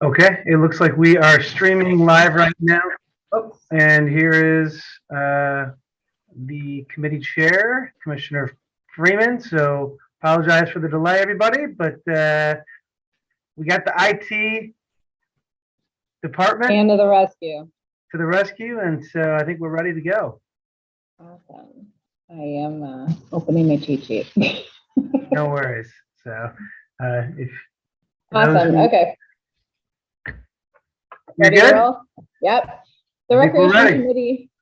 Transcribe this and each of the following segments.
Okay, it looks like we are streaming live right now. Oh, and here is the committee chair, Commissioner Freeman. So apologize for the delay, everybody, but we got the IT department and to the rescue. to the rescue, and so I think we're ready to go. Awesome. I am opening my cheat sheet. No worries. So if Awesome. Okay. You're Ready good? to roll? Yep. The I think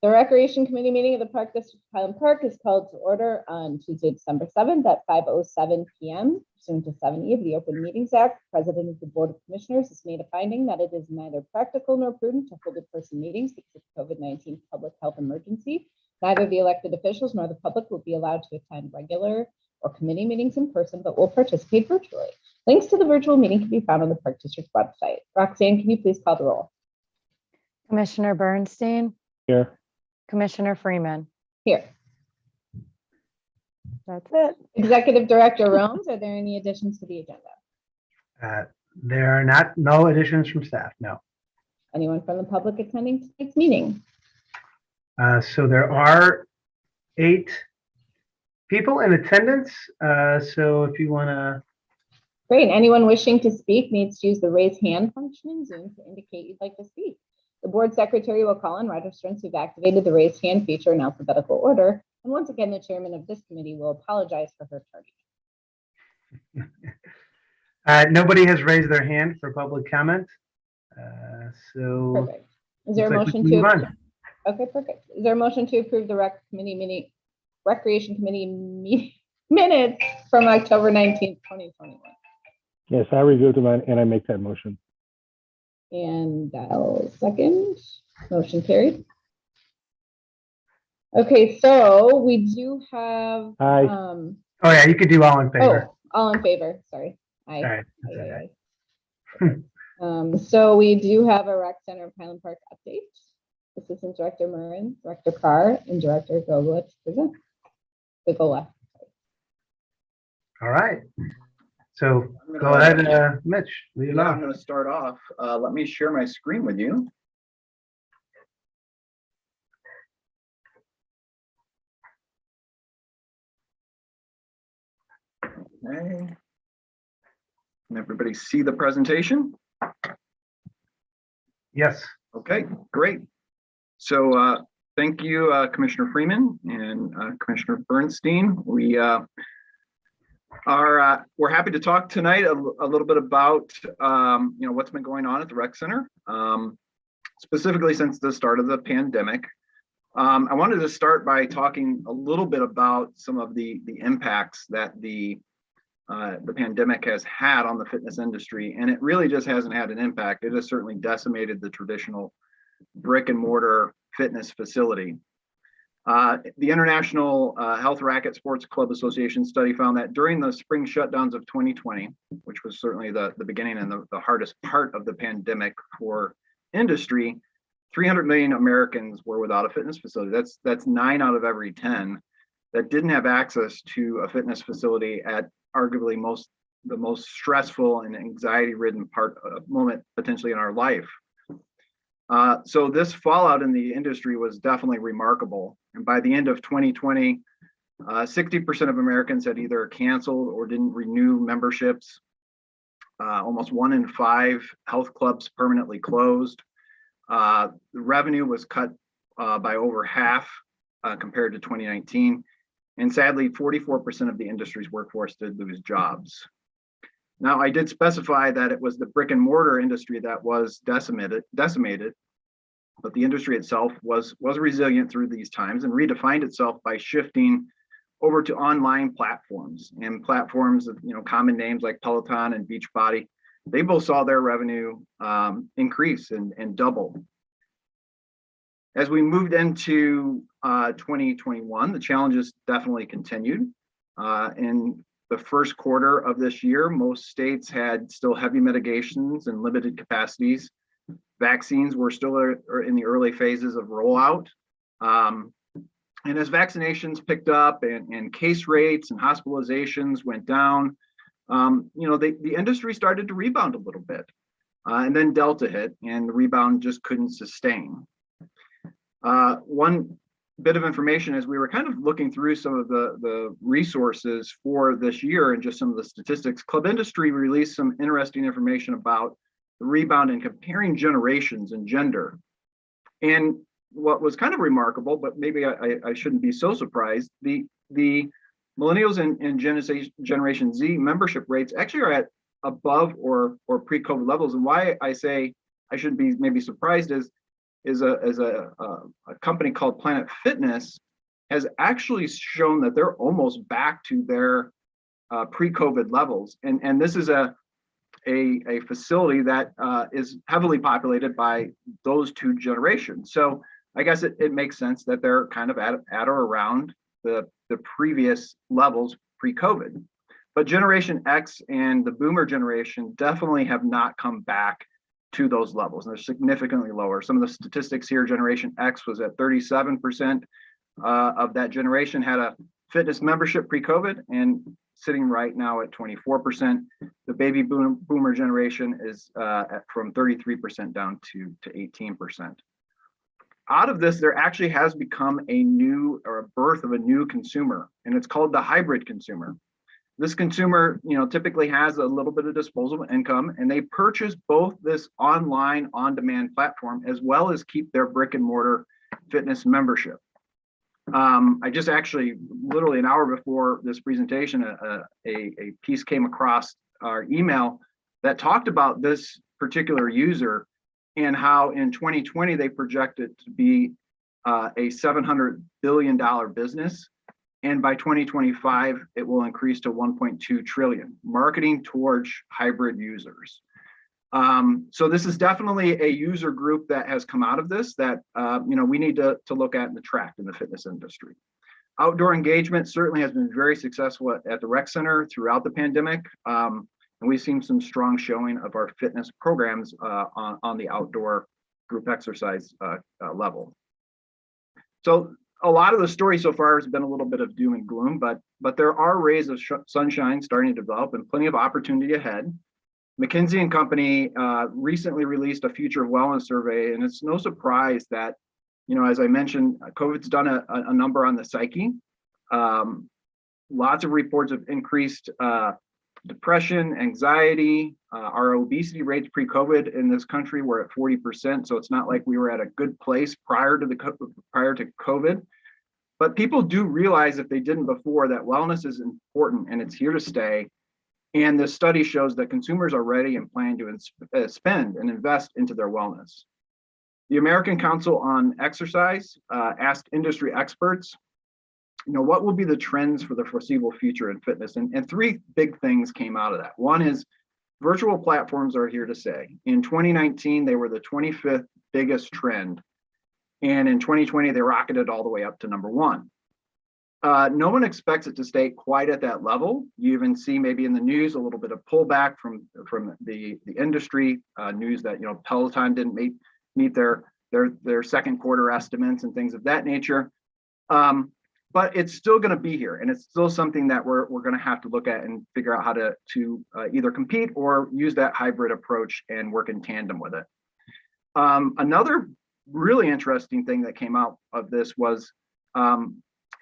we're Recreation Committee meeting of the Park District of Highland Park is called to order on Tuesday, December 7th at 5:07 p.m. Pursuant to 7E of the Open Meetings Act, the President of the Board of Commissioners has made a finding that it is neither practical nor prudent to hold in-person meetings because of COVID-19 public health emergency. Neither the elected officials nor the public will be allowed to attend regular or committee meetings in person, but will participate virtually. Links to the virtual meeting can be found on the Park District website. Roxanne, can you please call the roll? Commissioner Bernstein, Here. Commissioner Freeman. Here. That's it. Executive Director Romes, are there any additions to the agenda? there are no additions from staff, no. Anyone from the public attending tonight's meeting? So there are 8 people in attendance. So if you want to, Great. Anyone wishing to speak needs to use the raise hand function in Zoom to indicate you'd like to speak. The board secretary will call on registrants who've activated the raise hand feature in alphabetical order. And once again, the chairman of this committee will apologize for her tardiness. nobody has raised their hand for public comment. So Perfect. Is there a looks like motion we to? can move on. Okay, perfect. Is there a motion to approve the Recreation Committee minutes from October 19th, 2021? Yes, I reviewed them and I make that motion. And I'll second. Motion carried. Okay, so we do have. Aye. Oh yeah, you could do all in favor. Oh, all in favor. Sorry. Aye. All right. Aye, aye, aye. So we do have a rec center of Highland Park update. Assistant Director Murrin, Director Carr, and Director Gogolitz present. Gogola. All right. So go ahead, Mitch. Lead it Yeah, I'm off. going to start off. Let me share my screen with you. Okay. Can everybody see the presentation? Yes. Okay, great. So thank you, Commissioner Freeman and Commissioner Bernstein. We're happy to talk tonight a little bit about what's been going on at the rec center, specifically since the start of the pandemic. I wanted to start by talking a little bit about some of the impacts that the pandemic has had on the fitness industry, and it really just hasn't had an impact. It has certainly decimated the traditional brick and mortar fitness facility. The International Health Racket Sports Club Association study found that during the spring shutdowns of 2020, which was certainly the beginning and the hardest part of the pandemic for industry, 300 million Americans were without a fitness facility. That's 9 out of every 10 that didn't have access to a fitness facility at arguably the most stressful and anxiety-ridden moment potentially in our life. So this fallout in the industry was definitely remarkable. And by the end of 2020, 60% of Americans had either canceled or didn't renew memberships. Almost 1 in 5 health clubs permanently closed. The revenue was cut by over half compared to 2019. And sadly, 44% of the industry's workforce did lose jobs. Now, I did specify that it was the brick and mortar industry that was decimated, but the industry itself was resilient through these times and redefined itself by shifting over to online platforms, and platforms of common names like Peloton and Beachbody. They both saw their revenue increase and double. As we moved into 2021, the challenges definitely continued. In the first quarter of this year, most states had still heavy mitigations and limited capacities. Vaccines were still in the early phases of rollout. And as vaccinations picked up and case rates and hospitalizations went down, the industry started to rebound a little bit. and then Delta hit, and the rebound just couldn't sustain. One bit of information as we were kind of looking through some of the resources for this year and just some of the statistics, Club Industry released some interesting information about the rebound and comparing generations and gender. And what was kind of remarkable, but maybe I shouldn't be so surprised, the millennials and Generation Z membership rates actually are at above or pre-COVID levels. And why I say I shouldn't be maybe surprised is a company called Planet Fitness has actually shown that they're almost back to their pre-COVID levels. And this is a facility that is heavily populated by those two generations. So I guess it makes sense that they're kind of at or around the previous levels pre-COVID. But Generation X and the Boomer generation definitely have not come back to those levels. And they're significantly lower. Some of the statistics here, Generation X was at 37% of that generation had a fitness membership pre-COVID, and sitting right now at 24%. The baby boomer generation is from 33% down to 18%. Out of this, there actually has become a birth of a new consumer, and it's called the hybrid consumer. This consumer, typically has a little bit of disposable income, and they purchase both this online on-demand platform as well as keep their brick and mortar fitness membership. I just actually, literally an hour before this presentation, a piece came across our email that talked about this particular user and how in 2020 they project it to be a $700 billion business. And by 2025, it will increase to 1.2 trillion, marketing towards hybrid users. So this is definitely a user group that has come out of this that we need to look at and attract in the fitness industry. Outdoor engagement certainly has been very successful at the rec center throughout the pandemic. And we've seen some strong showing of our fitness programs on the outdoor group exercise level. So a lot of the story so far has been a little bit of doom and gloom, but there are rays of sunshine starting to develop and plenty of opportunity ahead. McKinsey & Company recently released a Future of Wellness survey, and it's no surprise that, as I mentioned, COVID's done a number on the psyche. Lots of reports of increased depression, anxiety. Our obesity rates pre-COVID in this country were at 40%, so it's not like we were at a good place prior to COVID. But people do realize, if they didn't before, that wellness is important and it's here to stay. And the study shows that consumers are ready and plan to spend and invest into their wellness. The American Council on Exercise asked industry experts, what will be the trends for the foreseeable future in fitness? And three big things came out of that. One is virtual platforms are here to stay. In 2019, they were the 25th biggest trend. And in 2020, they rocketed all the way up to number one. No one expects it to stay quite at that level. You even see maybe in the news a little bit of pullback from the industry news that Peloton didn't meet their second quarter estimates and things of that nature. But it's still going to be here, and it's still something that we're going to have to look at and figure out how to either compete or use that hybrid approach and work in tandem with it. Another really interesting thing that came out of this was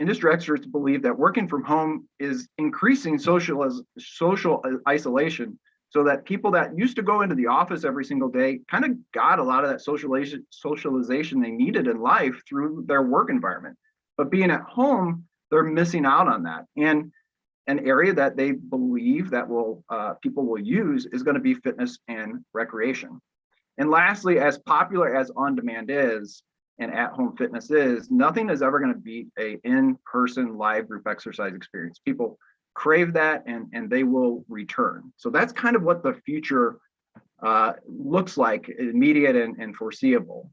industry experts believe that working from home is increasing social isolation, so that people that used to go into the office every single day kind of got a lot of that socialization they needed in life through their work environment. But being at home, they're missing out on that. And an area that they believe that people will use is going to be fitness and recreation. And lastly, as popular as on-demand is and at-home fitness is, nothing is ever going to beat an in-person live group exercise experience. People crave that, and they will return. So that's kind of what the future looks like, immediate and foreseeable.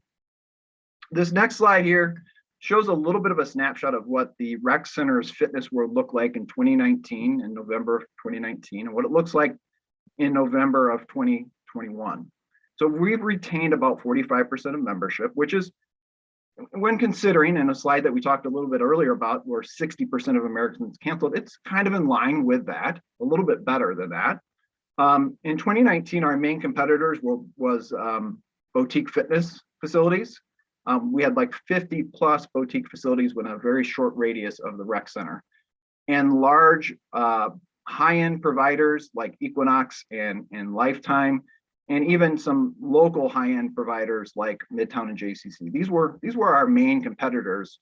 This next slide here shows a little bit of a snapshot of what the rec center's fitness will look like in 2019, in November of 2019, and what it looks like in November of 2021. So we've retained about 45% of membership, which is, when considering, in a slide that we talked a little bit earlier about, where 60% of Americans canceled, it's kind of in line with that, a little bit better than that. In 2019, our main competitors was boutique fitness facilities. We had like 50 plus boutique facilities within a very short radius of the rec center, and large high-end providers like Equinox and Lifetime, and even some local high-end providers like Midtown and JCC. These were our main competitors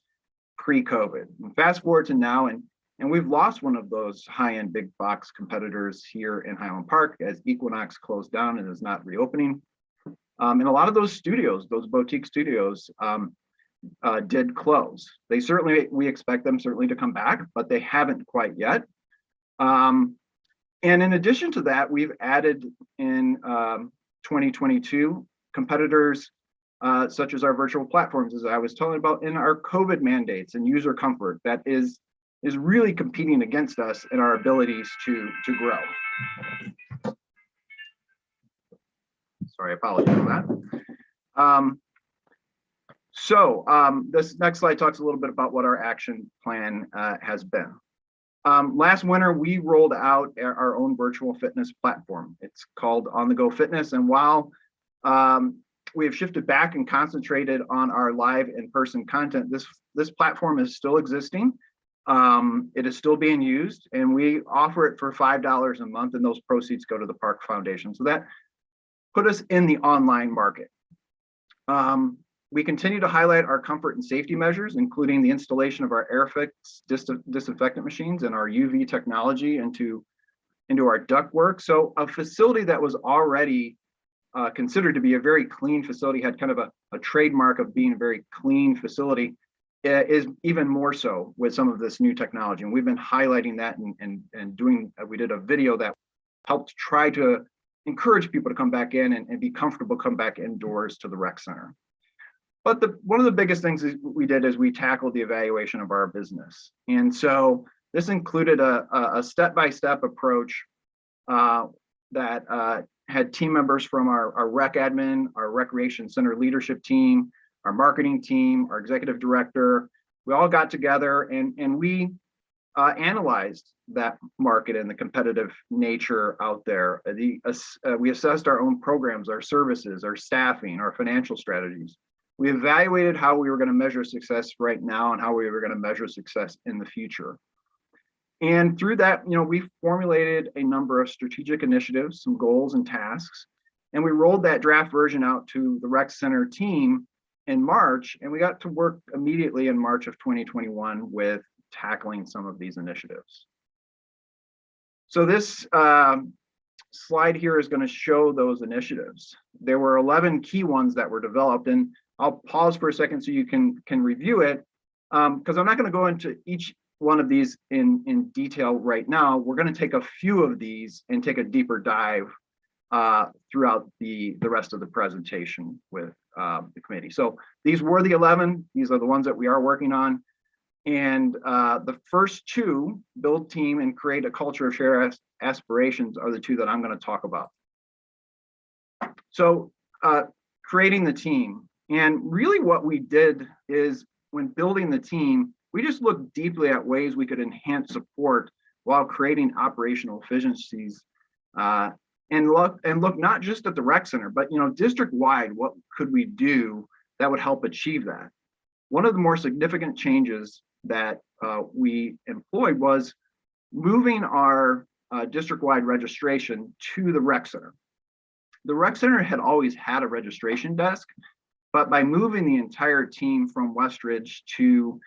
pre-COVID. Fast forward to now, and we've lost one of those high-end big box competitors here in Highland Park as Equinox closed down and is not reopening. And a lot of those studios, those boutique studios, did close. We expect them certainly to come back, but they haven't quite yet. And in addition to that, we've added in 2022 competitors such as our virtual platforms, as I was telling about, in our COVID mandates and user comfort that is really competing against us in our abilities to grow. Sorry, I apologize for that. This next slide talks a little bit about what our action plan has been. Last winter, we rolled out our own virtual fitness platform. It's called On the Go Fitness. And while we have shifted back and concentrated on our live in-person content, this platform is still existing. It is still being used, and we offer it for $5 a month, and those proceeds go to the Park Foundation. So that put us in the online market. We continue to highlight our comfort and safety measures, including the installation of our Airfix disinfectant machines and our UV technology into our ductwork. So a facility that was already considered to be a very clean facility, had kind of a trademark of being a very clean facility, is even more so with some of this new technology. And we've been highlighting that and doing, we did a video that helped try to encourage people to come back in and be comfortable, come back indoors to the rec center. But one of the biggest things we did is we tackled the evaluation of our business. And so this included a step-by-step approach that had team members from our rec admin, our recreation center leadership team, our marketing team, our executive director. We all got together and we analyzed that market and the competitive nature out there. We assessed our own programs, our services, our staffing, our financial strategies. We evaluated how we were going to measure success right now and how we were going to measure success in the future. And through that, we formulated a number of strategic initiatives, some goals and tasks, and we rolled that draft version out to the rec center team in March, and we got to work immediately in March of 2021 with tackling some of these initiatives. So this slide here is going to show those initiatives. There were 11 key ones that were developed, and I'll pause for a second so you can review it, because I'm not going to go into each one of these in detail right now. We're going to take a few of these and take a deeper dive throughout the rest of the presentation with the committee. So these were the 11. These are the ones that we are working on. And the first two, build team and create a culture of shared aspirations, are the two that I'm going to talk about. So creating the team. And really what we did is, when building the team, we just looked deeply at ways we could enhance support while creating operational efficiencies, and look not just at the rec center, but district wide, what could we do that would help achieve that? One of the more significant changes that we employed was moving our district-wide registration to the rec center. The rec center had always had a registration desk, but by moving the entire team from Westridge to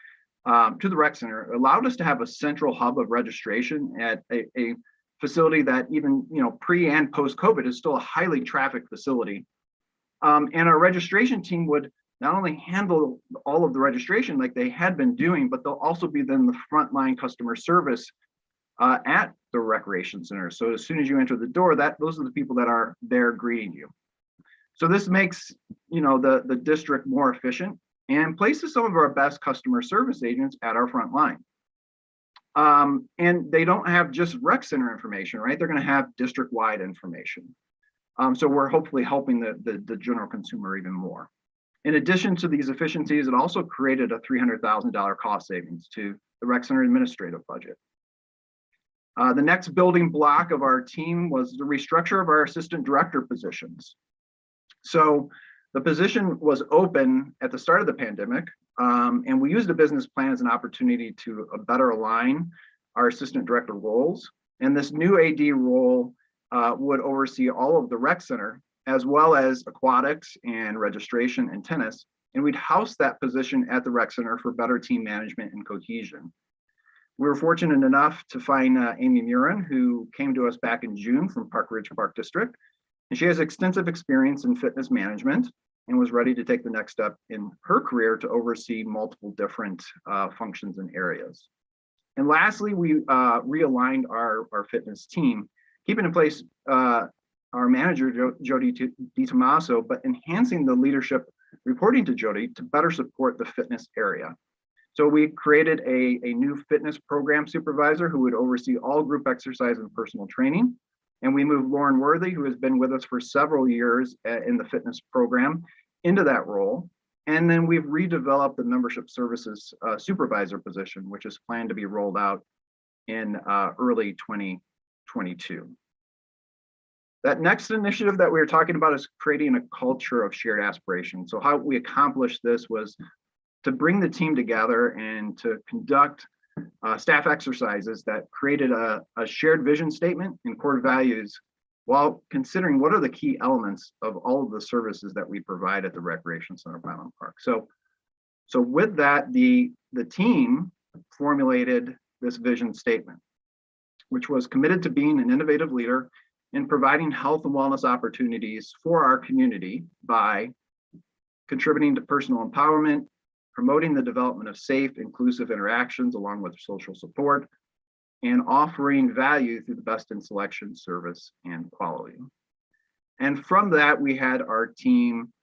the rec center, it allowed us to have a central hub of registration at a facility that even pre and post COVID is still a highly trafficked facility. And our registration team would not only handle all of the registration like they had been doing, but they'll also be then the frontline customer service at the recreation center. So as soon as you enter the door, those are the people that are there greeting you. So this makes the district more efficient and places some of our best customer service agents at our front line. And they don't have just rec center information, right? They're going to have district-wide information. So we're hopefully helping the general consumer even more. In addition to these efficiencies, it also created a $300,000 cost savings to the rec center administrative budget. The next building block of our team was the restructure of our assistant director positions. So the position was open at the start of the pandemic, and we used the business plan as an opportunity to better align our assistant director roles. And this new AD role would oversee all of the rec center, as well as aquatics and registration and tennis. And we'd house that position at the rec center for better team management and cohesion. We were fortunate enough to find Amy Murin, who came to us back in June from Park Ridge Park District. And she has extensive experience in fitness management and was ready to take the next step in her career to oversee multiple different functions and areas. And lastly, we realigned our fitness team, keeping in place our manager, Jody DiTomaso, but enhancing the leadership reporting to Jody to better support the fitness area. So we created a new fitness program supervisor who would oversee all group exercise and personal training. And we moved Lauren Worthy, who has been with us for several years in the fitness program, into that role. And then we've redeveloped the membership services supervisor position, which is planned to be rolled out in early 2022. That next initiative that we were talking about is creating a culture of shared aspiration. So how we accomplished this was to bring the team together and to conduct staff exercises that created a shared vision statement and core values while considering what are the key elements of all of the services that we provide at the Recreation Center of Highland Park. So with that, the team formulated this vision statement, which was committed to being an innovative leader in providing health and wellness opportunities for our community by contributing to personal empowerment, promoting the development of safe, inclusive interactions along with social support, and offering value through the best in selection, service, and quality. And from that, we had our team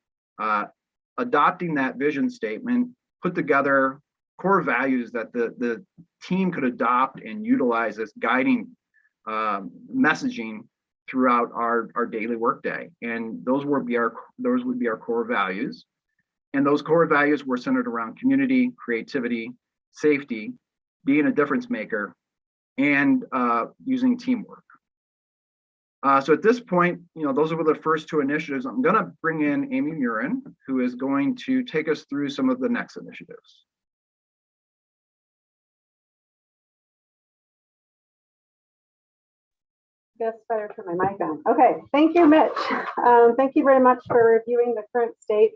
adopting that vision statement, put together core values that the team could adopt and utilize as guiding messaging throughout our daily workday. And those would be our core values. And those core values were centered around community, creativity, safety, being a difference maker, and using teamwork. So at this point, those were the first two initiatives. I'm going to bring in Amy Murin, who is going to take us through some of the next initiatives. Guess better turn my mic on. Okay, thank you, Mitch. Thank you very much for reviewing the current state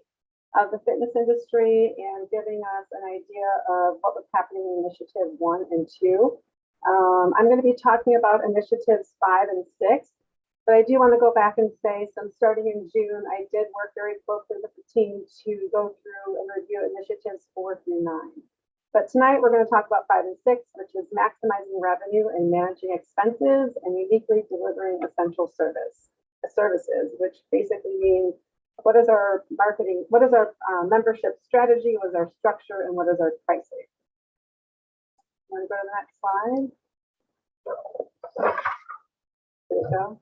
of the fitness industry and giving us an idea of what was happening in Initiative 1 and 2. I'm going to be talking about Initiatives 5 and 6, but I do want to go back and say, starting in June, I did work very closely with the team to go through and review Initiatives 4 through 9. But tonight we're going to talk about 5 and 6, which is maximizing revenue and managing expenses and uniquely delivering essential services, which basically means what is our marketing, what is our membership strategy, what is our structure, and what is our pricing. Want to go to the next slide? There we go.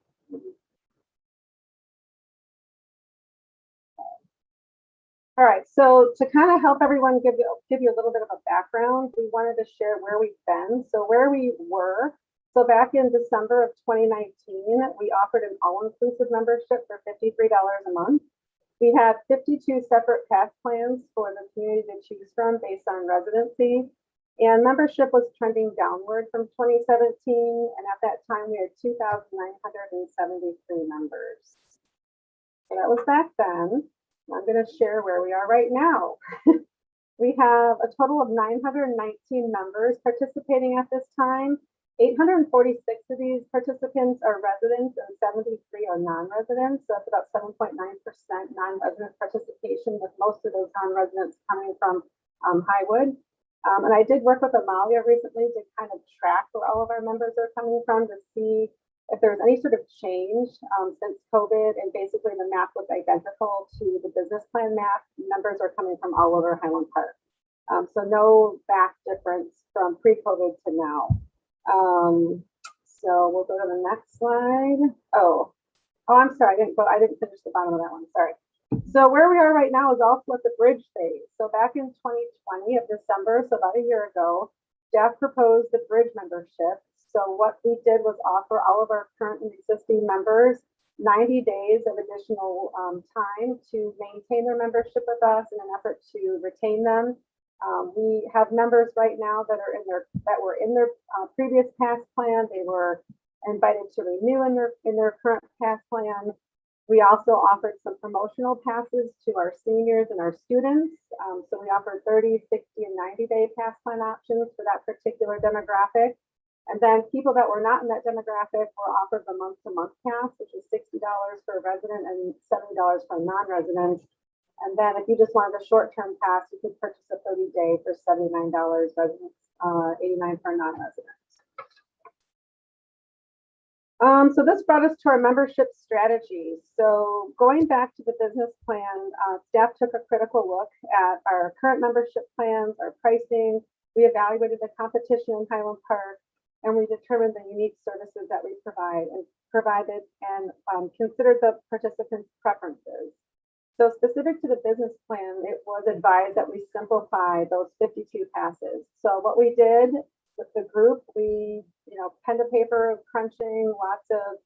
All right, so to kind of help everyone give you a little bit of a background, we wanted to share where we've been. So where we were, so back in December of 2019, we offered an all-inclusive membership for $53 a month. We had 52 separate pass plans for the community to choose from based on residency. And membership was trending downward from 2017. And at that time, we had 2,973 members. So that was back then. I'm going to share where we are right now. We have a total of 919 members participating at this time. 846 of these participants are residents and 73 are non-residents. So that's about 7.9% non-resident participation, with most of those non-residents coming from Highwood. And I did work with Amalia recently to kind of track where all of our members are coming from to see if there's any sort of change since COVID, and basically the map was identical to the business plan map. Members are coming from all over Highland Park. So no back difference from pre-COVID to now. So we'll go to the next slide. Oh, I'm sorry, I didn't finish the bottom of that one, sorry. So where we are right now is also at the bridge phase. So back in 2020 of December, so about a year ago, staff proposed the bridge membership So what we did was offer all of our current and existing members 90 days of additional time to maintain their membership with us in an effort to retain them. We have members right now that were in their previous pass plan. They were invited to renew in their current pass plan. We also offered some promotional passes to our seniors and our students. So we offered 30, 60, and 90-day pass plan options for that particular demographic. And then people that were not in that demographic were offered the month-to-month pass, which is $60 for a resident and $70 for a non-resident. And then if you just wanted a short-term pass, you could purchase a 30-day for $79 residents, $89 for a non-resident. So this brought us to our membership strategy. So going back to the business plan, staff took a critical look at our current membership plans, our pricing. We evaluated the competition in Highland Park, and we determined the unique services that we provided and considered the participants' preferences. So specific to the business plan, it was advised that we simplify those 52 passes. So what we did with the group, we, pen to paper, crunching, lots of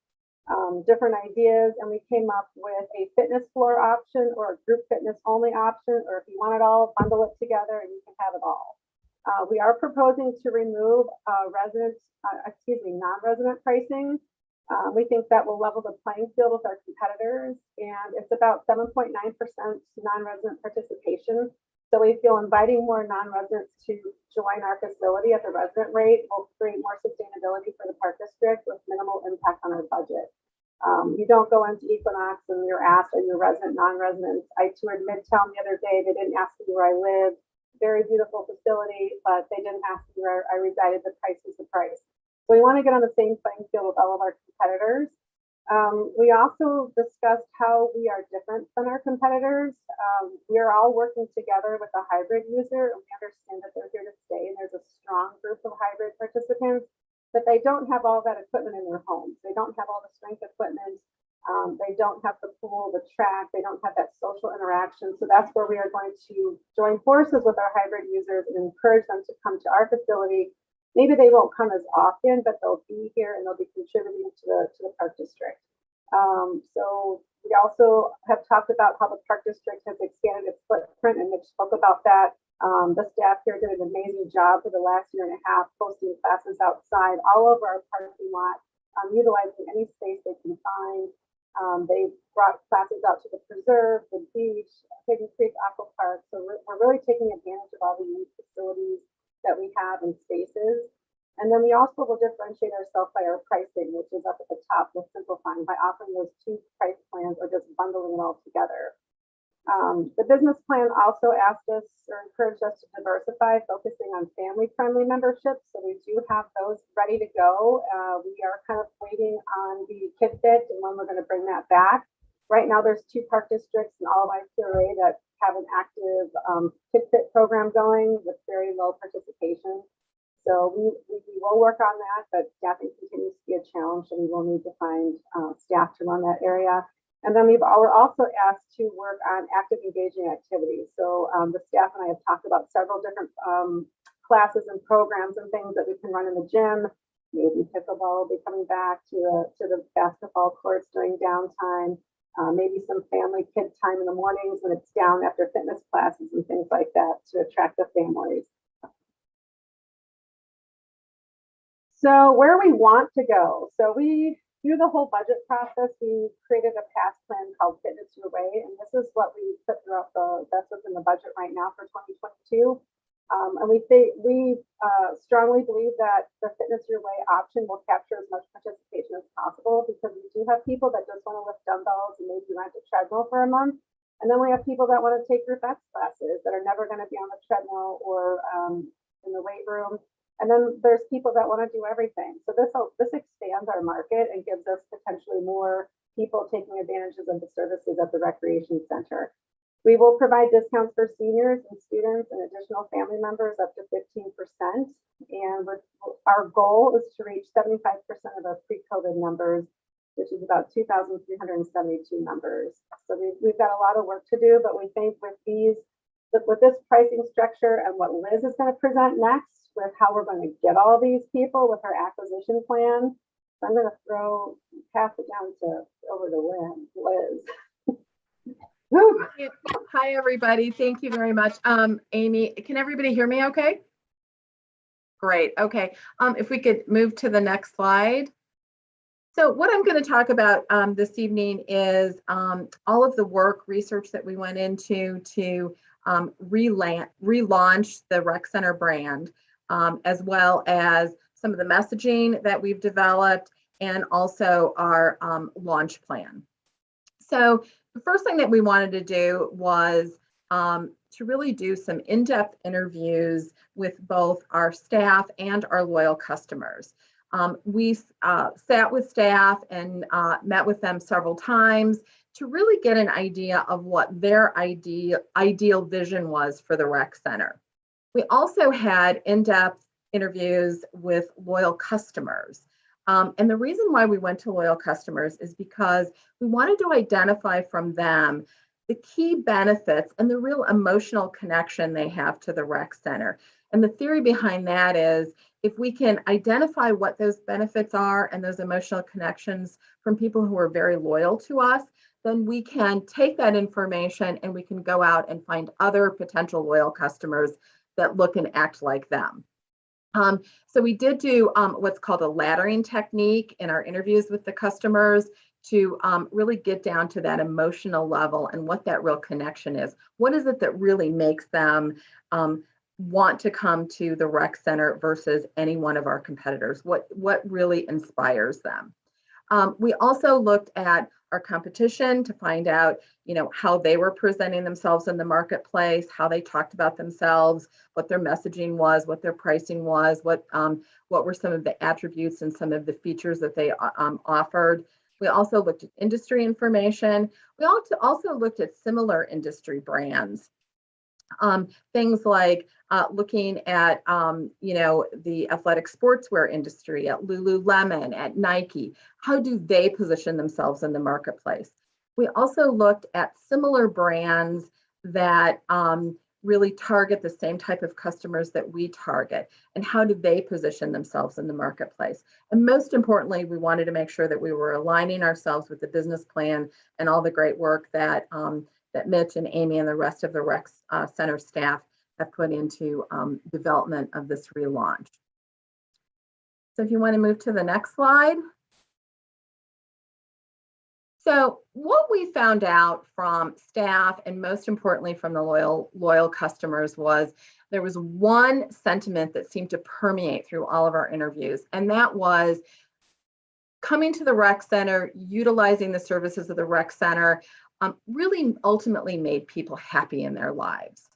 different ideas, and we came up with a fitness floor option or a group fitness only option, or if you want it all, bundle it together and you can have it all. We are proposing to remove non-resident pricing. We think that will level the playing field with our competitors, and it's about 7.9% non-resident participation. So we feel inviting more non-residents to join our facility at the resident rate will create more sustainability for the Park District with minimal impact on our budget. You don't go into Equinox and you're asked, are you resident, non-residents? I toured Midtown the other day. They didn't ask me where I lived. Very beautiful facility, but they didn't ask me where I resided. The price is the price. So we want to get on the same playing field with all of our competitors. We also discussed how we are different than our competitors. We are all working together with a hybrid user, and we understand that they're here to stay, and there's a strong group of hybrid participants, but they don't have all that equipment in their homes. They don't have all the strength equipment. They don't have the pool, the track. They don't have that social interaction. So that's where we are going to join forces with our hybrid users and encourage them to come to our facility. Maybe they won't come as often, but they'll be here and they'll be contributing to the Park District. So we also have talked about how the Park District has expanded its footprint, and Mitch spoke about that. The staff here did an amazing job for the last year and a half, posting classes outside all over our parking lot, utilizing any space they can find. They brought classes out to the preserve, the beach, Hidden Creek Aqua Park. So we're really taking advantage of all the unique facilities that we have in spaces. And then we also will differentiate ourselves by our pricing, which is up at the top with simplifying by offering those two price plans or just bundling it all together. The business plan also asked us or encouraged us to diversify, focusing on family-friendly memberships. So we do have those ready to go. We are kind of waiting on the Kid Fit and when we're going to bring that back. Right now, there's 2 park districts in all of IQRA that have an active Kid Fit program going with very low participation. So we will work on that, but staffing continues to be a challenge, and we will need to find staff to run that area. And then we're also asked to work on active engaging activities. So the staff and I have talked about several different classes and programs and things that we can run in the gym. Maybe pickleball will be coming back to the basketball courts during downtime. Maybe some family kid time in the mornings when it's down after fitness classes and things like that to attract the families. So where we want to go. So through the whole budget process, we created a past plan called Fitness Your Way, and this is what we put throughout that's what's in the budget right now for 2022. And we strongly believe that the Fitness Your Way option will capture as much participation as possible, because we do have people that just want to lift dumbbells and maybe rent a treadmill for a month. And then we have people that want to take group X classes that are never going to be on the treadmill or in the weight room. And then there's people that want to do everything. So this expands our market and gives us potentially more people taking advantages of the services at the recreation center. We will provide discounts for seniors and students and additional family members up to 15%. And our goal is to reach 75% of our pre-COVID numbers, which is about 2,372 members. So we've got a lot of work to do, but we think with these with this pricing structure and what Liz is going to present next with how we're going to get all these people with her acquisition plan. So I'm going to pass it down over to Liz. Woo. Hi, everybody. Thank you very much. Amy, can everybody hear me okay? Great. Okay. If we could move to the next slide. So what I'm going to talk about this evening is all of the work research that we went into to relaunch the Rec Center brand, as well as some of the messaging that we've developed and also our launch plan. So the first thing that we wanted to do was to really do some in-depth interviews with both our staff and our loyal customers. We sat with staff and met with them several times to really get an idea of what their ideal vision was for the rec center. We also had in-depth interviews with loyal customers. And the reason why we went to loyal customers is because we wanted to identify from them the key benefits and the real emotional connection they have to the rec center. And the theory behind that is if we can identify what those benefits are and those emotional connections from people who are very loyal to us, then we can take that information and we can go out and find other potential loyal customers that look and act like them. So we did do what's called a laddering technique in our interviews with the customers to really get down to that emotional level and what that real connection is. What is it that really makes them want to come to the rec center versus any one of our competitors? What really inspires them? We also looked at our competition to find out, how they were presenting themselves in the marketplace, how they talked about themselves, what their messaging was, what their pricing was, what were some of the attributes and some of the features that they offered. We also looked at industry information. We also looked at similar industry brands. Things like looking at, the athletic sportswear industry, at Lululemon, at Nike. How do they position themselves in the marketplace? We also looked at similar brands that really target the same type of customers that we target, and how do they position themselves in the marketplace? And most importantly, we wanted to make sure that we were aligning ourselves with the business plan and all the great work that that Mitch and Amy and the rest of the Rec Center staff have put into development of this relaunch. So if you want to move to the next slide. So what we found out from staff and most importantly from the loyal customers was there was one sentiment that seemed to permeate through all of our interviews, and that was coming to the Rec Center, utilizing the services of the Rec Center, really ultimately made people happy in their lives.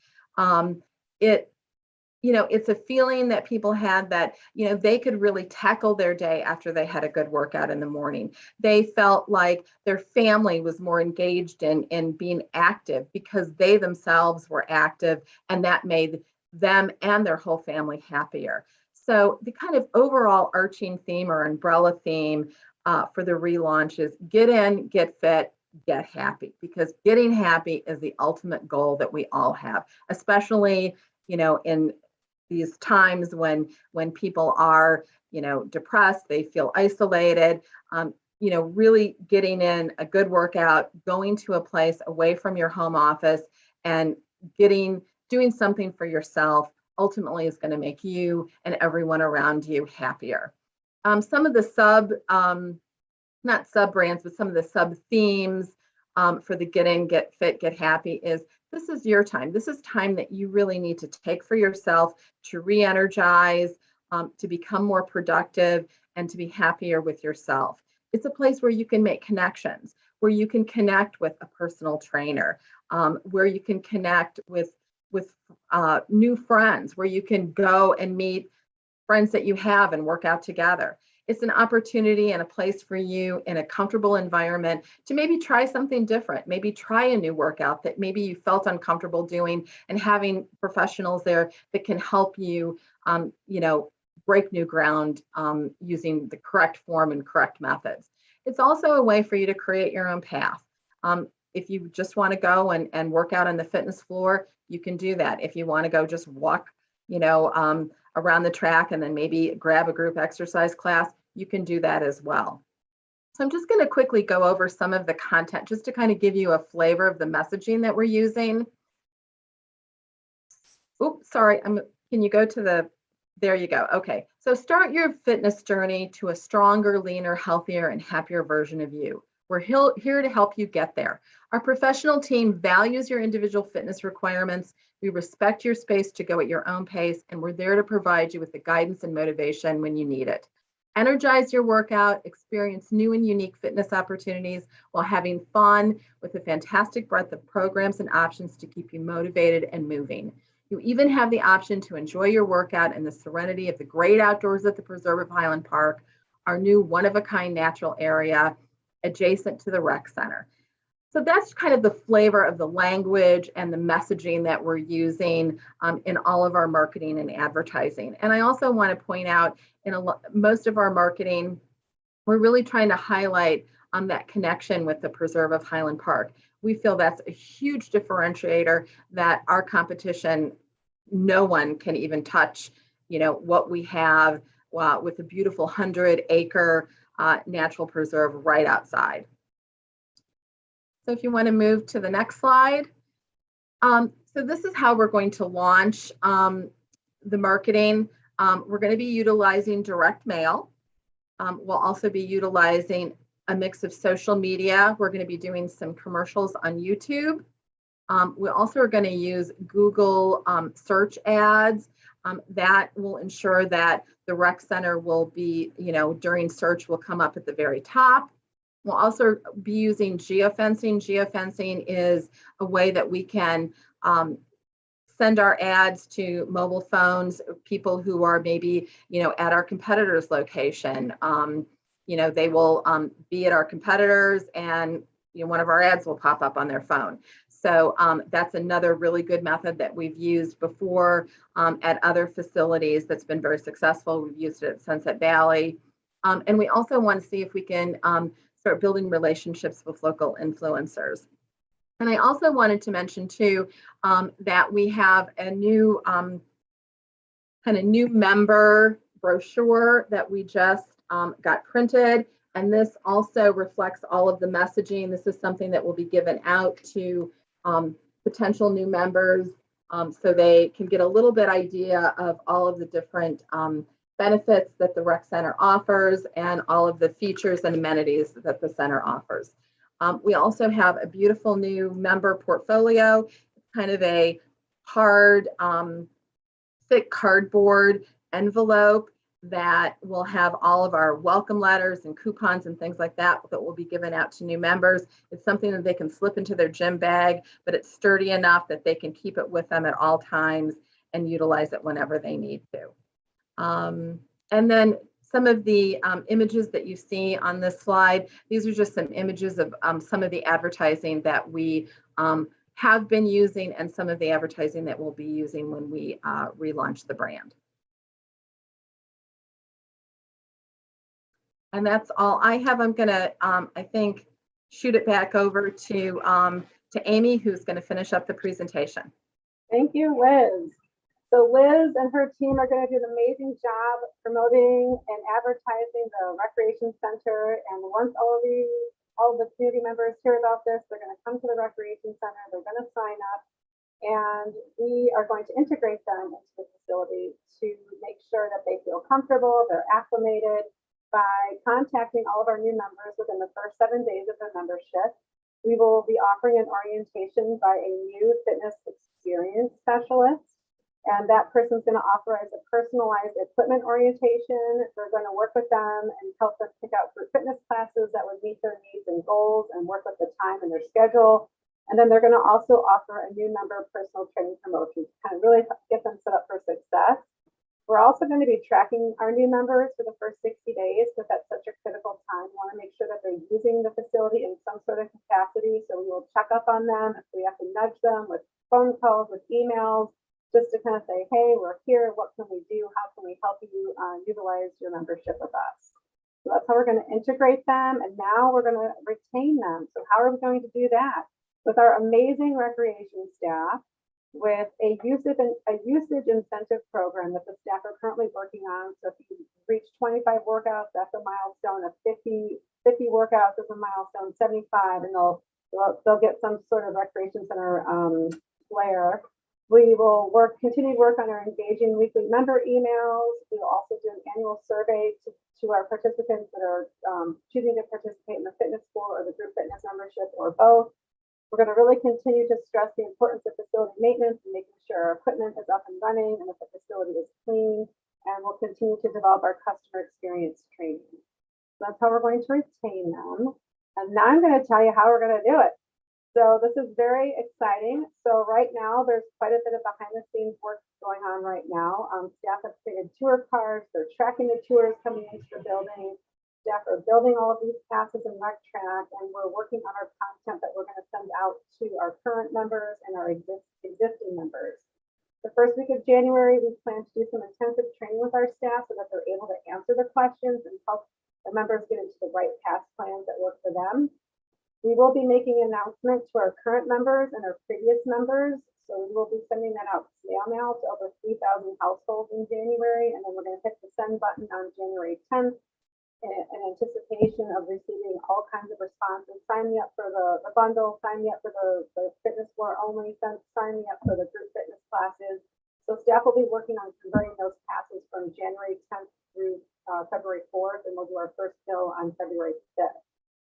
It's a feeling that people had that, they could really tackle their day after they had a good workout in the morning. They felt like their family was more engaged in being active because they themselves were active, and that made them and their whole family happier. So the kind of overall arching theme or umbrella theme for the relaunch is get in, get fit, get happy, because getting happy is the ultimate goal that we all have, especially, in these times when people are, depressed, they feel isolated, really getting in a good workout, going to a place away from your home office and doing something for yourself ultimately is going to make you and everyone around you happier. Some of the not sub brands, but some of the sub themes for the get in, get fit, get happy is this is your time. This is time that you really need to take for yourself to re-energize, to become more productive, and to be happier with yourself. It's a place where you can make connections, where you can connect with a personal trainer, where you can connect with new friends, where you can go and meet friends that you have and work out together. It's an opportunity and a place for you in a comfortable environment to maybe try something different, maybe try a new workout that maybe you felt uncomfortable doing, and having professionals there that can help you, break new ground using the correct form and correct methods. It's also a way for you to create your own path. if you just want to go and work out on the fitness floor, you can do that. If you want to go just walk, around the track and then maybe grab a group exercise class, you can do that as well. So I'm just going to quickly go over some of the content just to kind of give you a flavor of the messaging that we're using. Oops, sorry, can you go to there you go. Okay, so start your fitness journey to a stronger, leaner, healthier, and happier version of you. We're here to help you get there. Our professional team values your individual fitness requirements. We respect your space to go at your own pace, and we're there to provide you with the guidance and motivation when you need it. Energize your workout, experience new and unique fitness opportunities while having fun with a fantastic breadth of programs and options to keep you motivated and moving. You even have the option to enjoy your workout in the serenity of the great outdoors at the Preserve of Highland Park, our new one-of-a-kind natural area adjacent to the rec center. So that's kind of the flavor of the language and the messaging that we're using in all of our marketing and advertising. And I also want to point out most of our marketing, we're really trying to highlight that connection with the Preserve of Highland Park. We feel that's a huge differentiator that our competition, no one can even touch, what we have with a beautiful 100-acre natural preserve right outside. So if you want to move to the next slide. So this is how we're going to launch the marketing. We're going to be utilizing direct mail. We'll also be utilizing a mix of social media. We're going to be doing some commercials on YouTube. We also are going to use Google search ads. That will ensure that the rec center will be, during search will come up at the very top. We'll also be using geofencing. Geofencing is a way that we can send our ads to mobile phones, people who are maybe, at our competitor's location. They will be at our competitors and one of our ads will pop up on their phone. So that's another really good method that we've used before at other facilities that's been very successful. We've used it at Sunset Valley. And we also want to see if we can start building relationships with local influencers. And I also wanted to mention too, that we have a new new member brochure that we just got printed. And this also reflects all of the messaging. This is something that will be given out to potential new members so they can get a little bit idea of all of the different benefits that the rec center offers and all of the features and amenities that the center offers. We also have a beautiful new member portfolio, kind of a hard, thick cardboard envelope that will have all of our welcome letters and coupons and things like that that will be given out to new members. It's something that they can slip into their gym bag, but it's sturdy enough that they can keep it with them at all times and utilize it whenever they need to. And then some of the images that you see on this slide, these are just some images of some of the advertising that we have been using and some of the advertising that we'll be using when we relaunch the brand. And that's all I have. I'm gonna, I think, shoot it back over to Amy, who's gonna finish up the presentation. Thank you, Liz. So Liz and her team are going to do an amazing job promoting and advertising the recreation center. And once all the community members hear about this, they're going to come to the recreation center. They're going to sign up, and we are going to integrate them into the facility to make sure that they feel comfortable, they're acclimated, by contacting all of our new members within the first 7 days of their membership. We will be offering an orientation by a new fitness experience specialist. And that person's going to authorize a personalized equipment orientation. They're going to work with them and help them pick out group fitness classes that would meet their needs and goals and work with the time and their schedule. And then they're going to also offer a new member personal training promotion to kind of really get them set up for success. We're also going to be tracking our new members for the first 60 days because that's such a critical time. We want to make sure that they're using the facility in some sort of capacity. So we will check up on them if we have to nudge them with phone calls, with emails, just to kind of say, hey, we're here. What can we do? How can we help you utilize your membership with us? So that's how we're going to integrate them. And now we're going to retain them. So how are we going to do that? with our amazing recreation staff, with a usage incentive program that the staff are currently working on. So if you reach 25 workouts, that's a milestone. Of 50 workouts is a milestone. 75, and they'll get some sort of recreation center flair. We will continue to work on our engaging weekly member emails. We will also do an annual survey to our participants that are choosing to participate in the fitness school or the group fitness membership or both. We're going to really continue to stress the importance of facility maintenance and making sure our equipment is up and running and that the facility is clean. And we'll continue to develop our customer experience training. So that's how we're going to retain them. And now I'm going to tell you how we're going to do it. So this is very exciting. So right now, there's quite a bit of behind the scenes work going on right now. Staff have created tour cards. They're tracking the tours coming into the building. Staff are building all of these passes in RecTrack, and we're working on our content that we're going to send out to our current members and our existing members. The first week of January, we plan to do some intensive training with our staff so that they're able to answer the questions and help the members get into the right pass plans that work for them. We will be making announcements to our current members and our previous members. So we will be sending that out snail mail to over 3,000 households in January. And then we're going to hit the send button on January 10th in anticipation of receiving all kinds of responses. Sign me up for the bundle, sign me up for the fitness floor only, sign me up for the group fitness classes. So staff will be working on converting those passes from January 10th through February 4th, and we'll do our first bill on February 5th.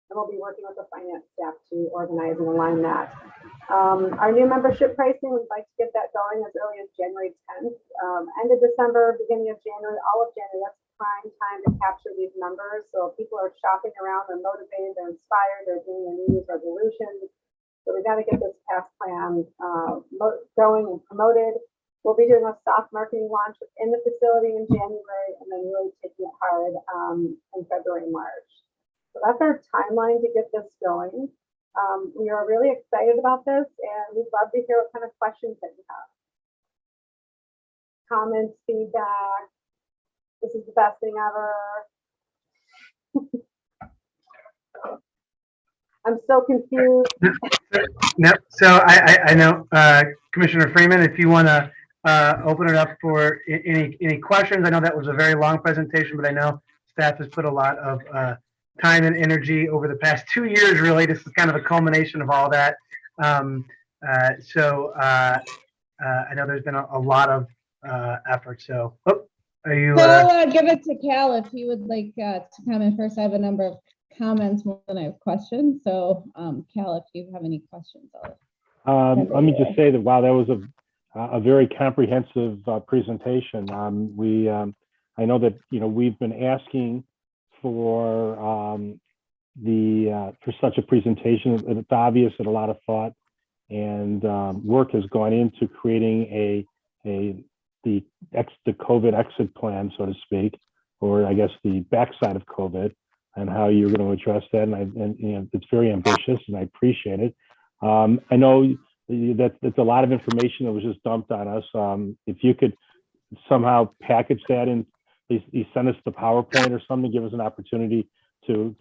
And we'll be working with the finance staff to organize and align that. Our new membership pricing, we'd like to get that going as early as January 10th. End of December, beginning of January, all of January, that's prime time to capture these numbers. So people are shopping around, they're motivated, they're inspired, they're doing their New Year's resolutions. So we got to get this pass plan going and promoted. We'll be doing a soft marketing launch in the facility in January, and then really taking it hard in February and March. So that's our timeline to get this going. We are really excited about this, and we'd love to hear what kind of questions that you have. Comments, feedback. This is the best thing ever. I'm so confused. No, so I know Commissioner Freeman, if you want to open it up for any questions. I know that was a very long presentation, but I know staff has put a lot of time and energy over the past 2 years, really. This is kind of a culmination of all that. I know there's been a lot of effort. So, are you? So I'll give it to Cal if he would like to comment first. I have a number of comments more than I have questions. So, Cal, if you have any questions, let me just say that, wow, that was a very comprehensive presentation. I know that, we've been asking for such a presentation. It's obvious that a lot of thought and work has gone into creating the COVID exit plan, so to speak, or I guess the backside of COVID, and how you're going to address that. And it's very ambitious, and I appreciate it. I know that it's a lot of information that was just dumped on us. If you could somehow package that and you send us the PowerPoint or something, give us an opportunity to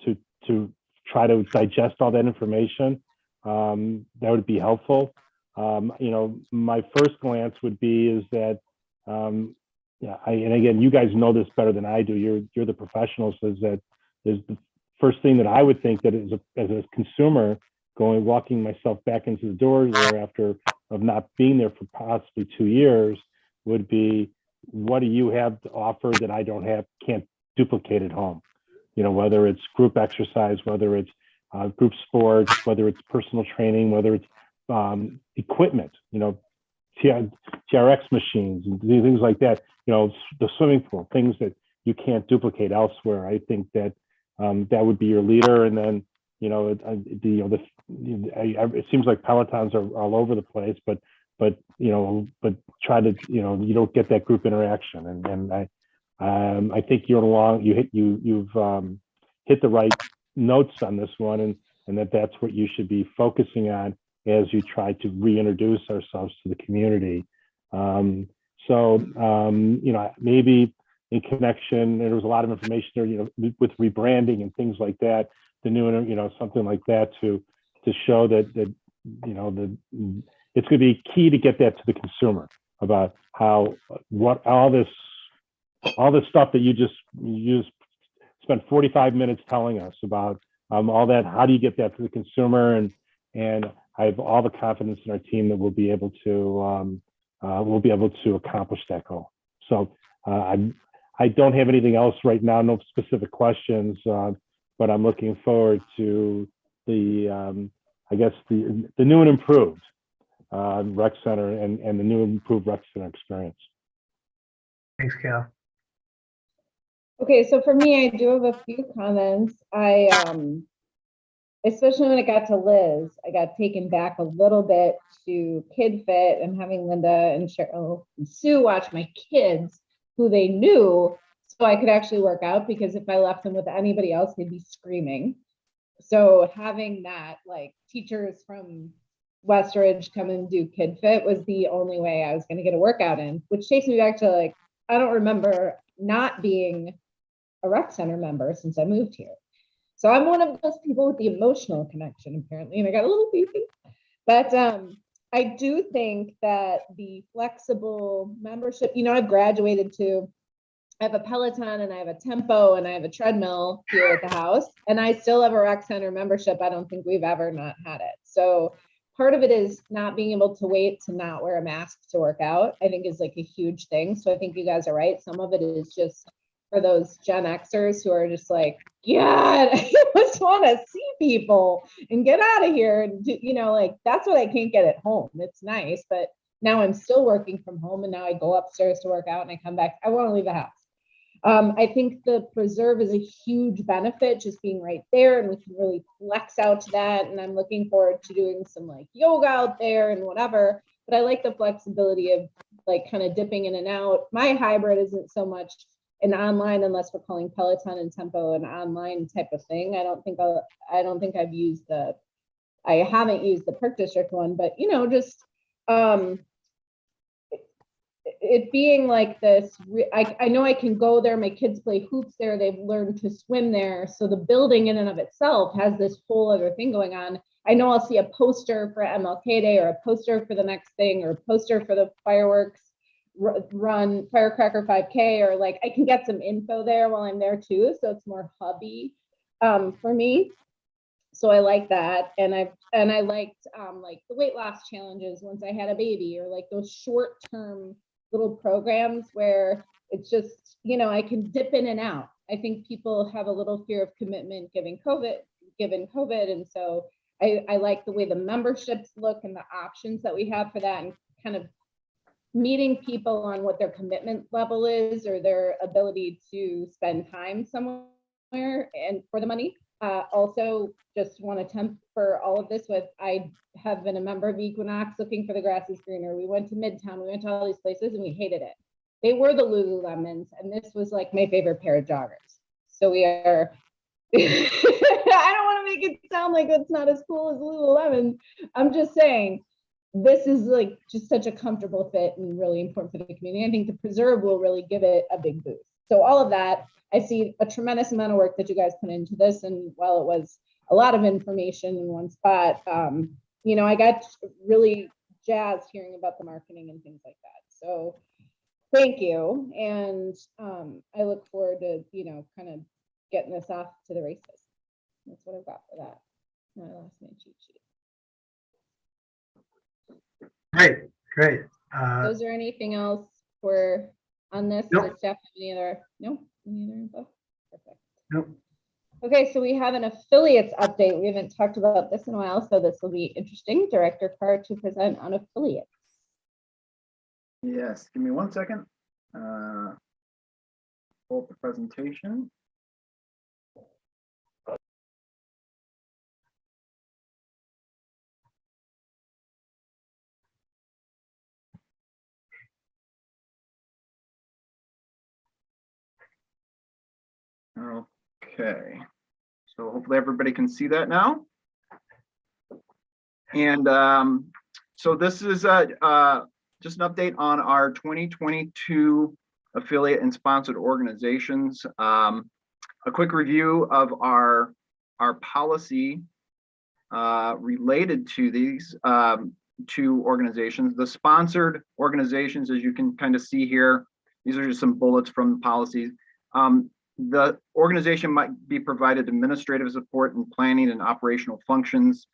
try to digest all that information, that would be helpful. My first glance would be is that, and again, you guys know this better than I do. You're the professionals. Is the first thing that I would think that as a consumer walking myself back into the door there after of not being there for possibly 2 years would be, what do you have to offer that I can't duplicate at home? Whether it's group exercise, whether it's group sports, whether it's personal training, whether it's equipment, TRX machines and things like that, the swimming pool, things that you can't duplicate elsewhere. I think that that would be your leader. And then, it seems like Pelotons are all over the place, but try to, you don't get that group interaction. And I think you've hit the right notes on this one, and that's what you should be focusing on as you try to reintroduce ourselves to the community. Maybe in connection, there was a lot of information there, with rebranding and things like that, the new, something like that to show that it's going to be key to get that to the consumer about what all this stuff that you just spent 45 minutes telling us about, all that. How do you get that to the consumer? And I have all the confidence in our team that we'll be able to accomplish that goal. So I don't have anything else right now, no specific questions, but I'm looking forward to the new and improved rec center and the new and improved rec center experience. Thanks, Cal. Okay, so for me, I do have a few comments. Especially when it got to Liz, I got taken back a little bit to Kid Fit and having Linda and Cheryl and Sue watch my kids who they knew, so I could actually work out, because if I left them with anybody else, they'd be screaming. So having that, like, teachers from Westridge come and do Kid Fit was the only way I was going to get a workout in, which takes me back to, like, I don't remember not being a rec center member since I moved here. So I'm one of those people with the emotional connection, apparently, and I got a little beefy. But I do think that the flexible membership, I've graduated to, I have a Peloton and I have a Tempo and I have a treadmill here at the house, and I still have a rec center membership. I don't think we've ever not had it. So part of it is not being able to wait to not wear a mask to work out, I think is like a huge thing. So I think you guys are right. Some of it is just for those Gen Xers who are just like, yeah, I just want to see people and get out of here. And do, like, that's what I can't get at home. It's nice, but now I'm still working from home, and now I go upstairs to work out and I come back. I want to leave the house. I think the preserve is a huge benefit, just being right there, and we can really flex out to that. And I'm looking forward to doing some like yoga out there and whatever, but I like the flexibility of like kind of dipping in and out. My hybrid isn't so much an online, unless we're calling Peloton and Tempo an online type of thing. I haven't used the Park District one, but just it being like this, I know I can go there. My kids play hoops there. They've learned to swim there. So the building in and of itself has this whole other thing going on. I know I'll see a poster for MLK Day, or a poster for the next thing, or a poster for the fireworks run, Firecracker 5K, or like I can get some info there while I'm there too. So it's more hubby for me. So I like that. And I liked like the weight loss challenges once I had a baby, or like those short-term little programs where it's just, I can dip in and out. I think people have a little fear of commitment given COVID. And so I like the way the memberships look and the options that we have for that, and kind of meeting people on what their commitment level is, or their ability to spend time somewhere and for the money. Also, just want to tempt for all of this with, I have been a member of Equinox, looking for the grass is greener. We went to Midtown, we went to all these places, and we hated it. They were the Lululemons, and this was like my favorite pair of joggers. So we are, I don't want to make it sound like it's not as cool as Lululemon. I'm just saying, this is like just such a comfortable fit and really important for the community. I think the preserve will really give it a big boost. So all of that, I see a tremendous amount of work that you guys put into this. And while it was a lot of information in one spot, I got really jazzed hearing about the marketing and things like that. So thank you. And I look forward to, kind of getting this off to the races. That's what I've got for that. I lost my cheat sheet. Great. Is there anything else for on this? Nope. Does staff have any other? No. Any other info? Perfect. Nope. Okay, so we have an affiliates update. We haven't talked about this in a while, so this will be interesting. Director Carr to present on affiliates. Yes, give me 1 second. Pull up the presentation. Okay, so hopefully everybody can see that now. And so this is just an update on our 2022 affiliate and sponsored organizations. A quick review of our policy related to these two organizations. The sponsored organizations, as you can kind of see here, these are just some bullets from the policies. The organization might be provided administrative support and planning and operational functions.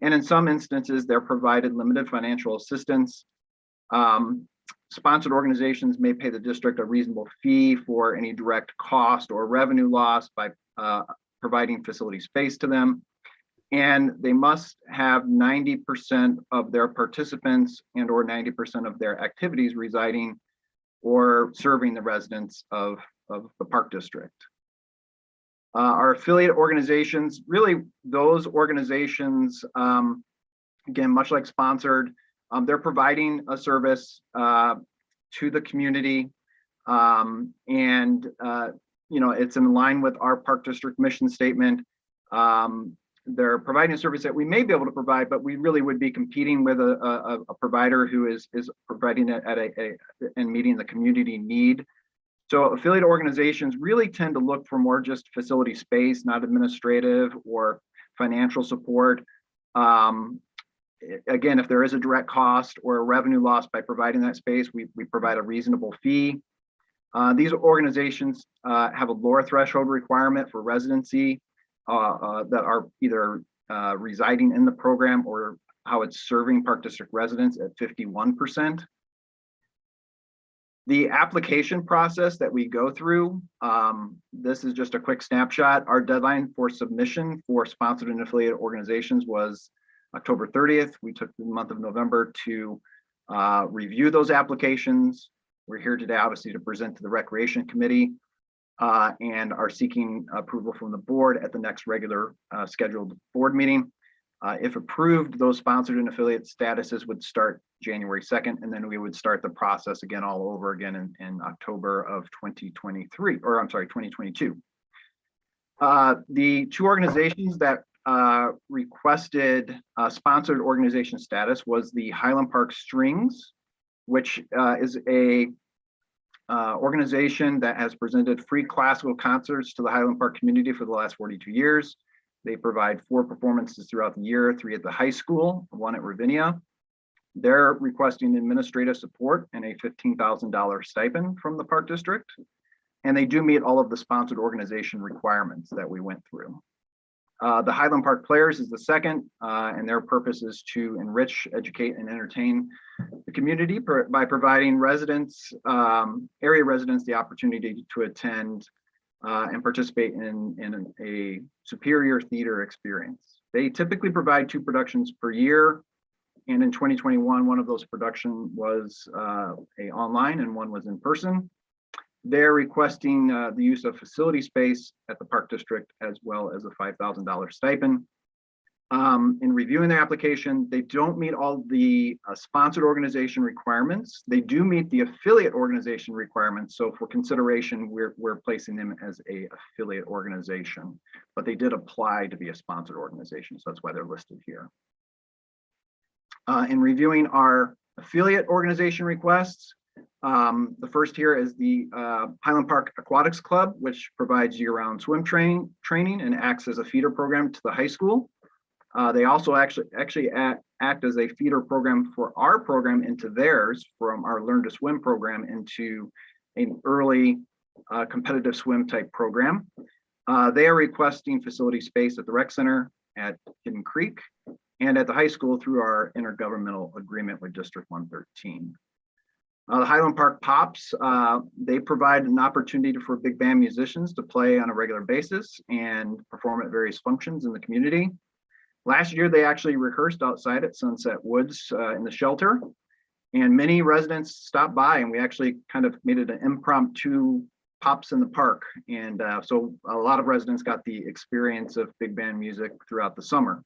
And in some instances, they're provided limited financial assistance. Sponsored organizations may pay the district a reasonable fee for any direct cost or revenue loss by providing facility space to them. And they must have 90% of their participants and or 90% of their activities residing or serving the residents of the park district. Our affiliate organizations, really those organizations, again, much like sponsored, they're providing a service to the community, and it's in line with our park district mission statement. They're providing a service that we may be able to provide, but we really would be competing with a provider who is providing it at and meeting the community need. So affiliate organizations really tend to look for more just facility space, not administrative or financial support. Again, if there is a direct cost or a revenue loss by providing that space, we provide a reasonable fee. These organizations have a lower threshold requirement for residency that are either residing in the program or how it's serving park district residents at 51%. The application process that we go through, this is just a quick snapshot. Our deadline for submission for sponsored and affiliated organizations was October 30th. We took the month of November to review those applications. We're here today, obviously, to present to the Recreation Committee and are seeking approval from the board at the next regular scheduled board meeting. If approved, those sponsored and affiliate statuses would start January 2nd, and then we would start the process again all over again in October of 2023, or I'm sorry, 2022. The two organizations that requested sponsored organization status was the Highland Park Strings, which is a organization that has presented free classical concerts to the Highland Park community for the last 42 years. They provide 4 performances throughout the year, 3 at the high school, 1 at Ravinia. They're requesting administrative support and a $15,000 stipend from the park district. And they do meet all of the sponsored organization requirements that we went through. The Highland Park Players is the second, and their purpose is to enrich, educate, and entertain the community by providing residents, area residents, the opportunity to attend and participate in a superior theater experience. They typically provide 2 productions per year. And in 2021, one of those productions was online and one was in person. They're requesting the use of facility space at the park district as well as a $5,000 stipend. In reviewing their application, they don't meet all the sponsored organization requirements. They do meet the affiliate organization requirements. So for consideration, we're placing them as a affiliate organization, but they did apply to be a sponsored organization. So that's why they're listed here. In reviewing our affiliate organization requests, the first here is the Highland Park Aquatics Club, which provides year-round swim training and acts as a feeder program to the high school. They also actually act as a feeder program for our program into theirs, from our Learn to Swim program into an early competitive swim type program. They are requesting facility space at the rec center at Hidden Creek and at the high school through our intergovernmental agreement with District 113. The Highland Park Pops, they provide an opportunity for big band musicians to play on a regular basis and perform at various functions in the community. Last year, they actually rehearsed outside at Sunset Woods in the shelter, and many residents stopped by, and we actually kind of made it an impromptu Pops in the Park. And so a lot of residents got the experience of big band music throughout the summer.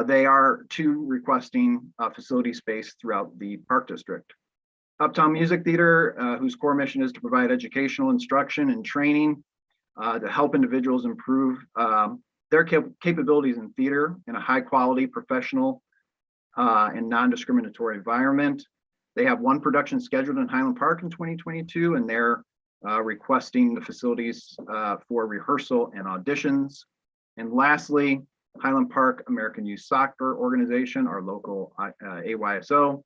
They are too requesting facility space throughout the park district. Uptown Music Theater, whose core mission is to provide educational instruction and training to help individuals improve their capabilities in theater in a high quality, professional, and non-discriminatory environment. They have 1 production scheduled in Highland Park in 2022, and they're requesting the facilities for rehearsal and auditions. And lastly, Highland Park American Youth Soccer Organization, our local AYSO,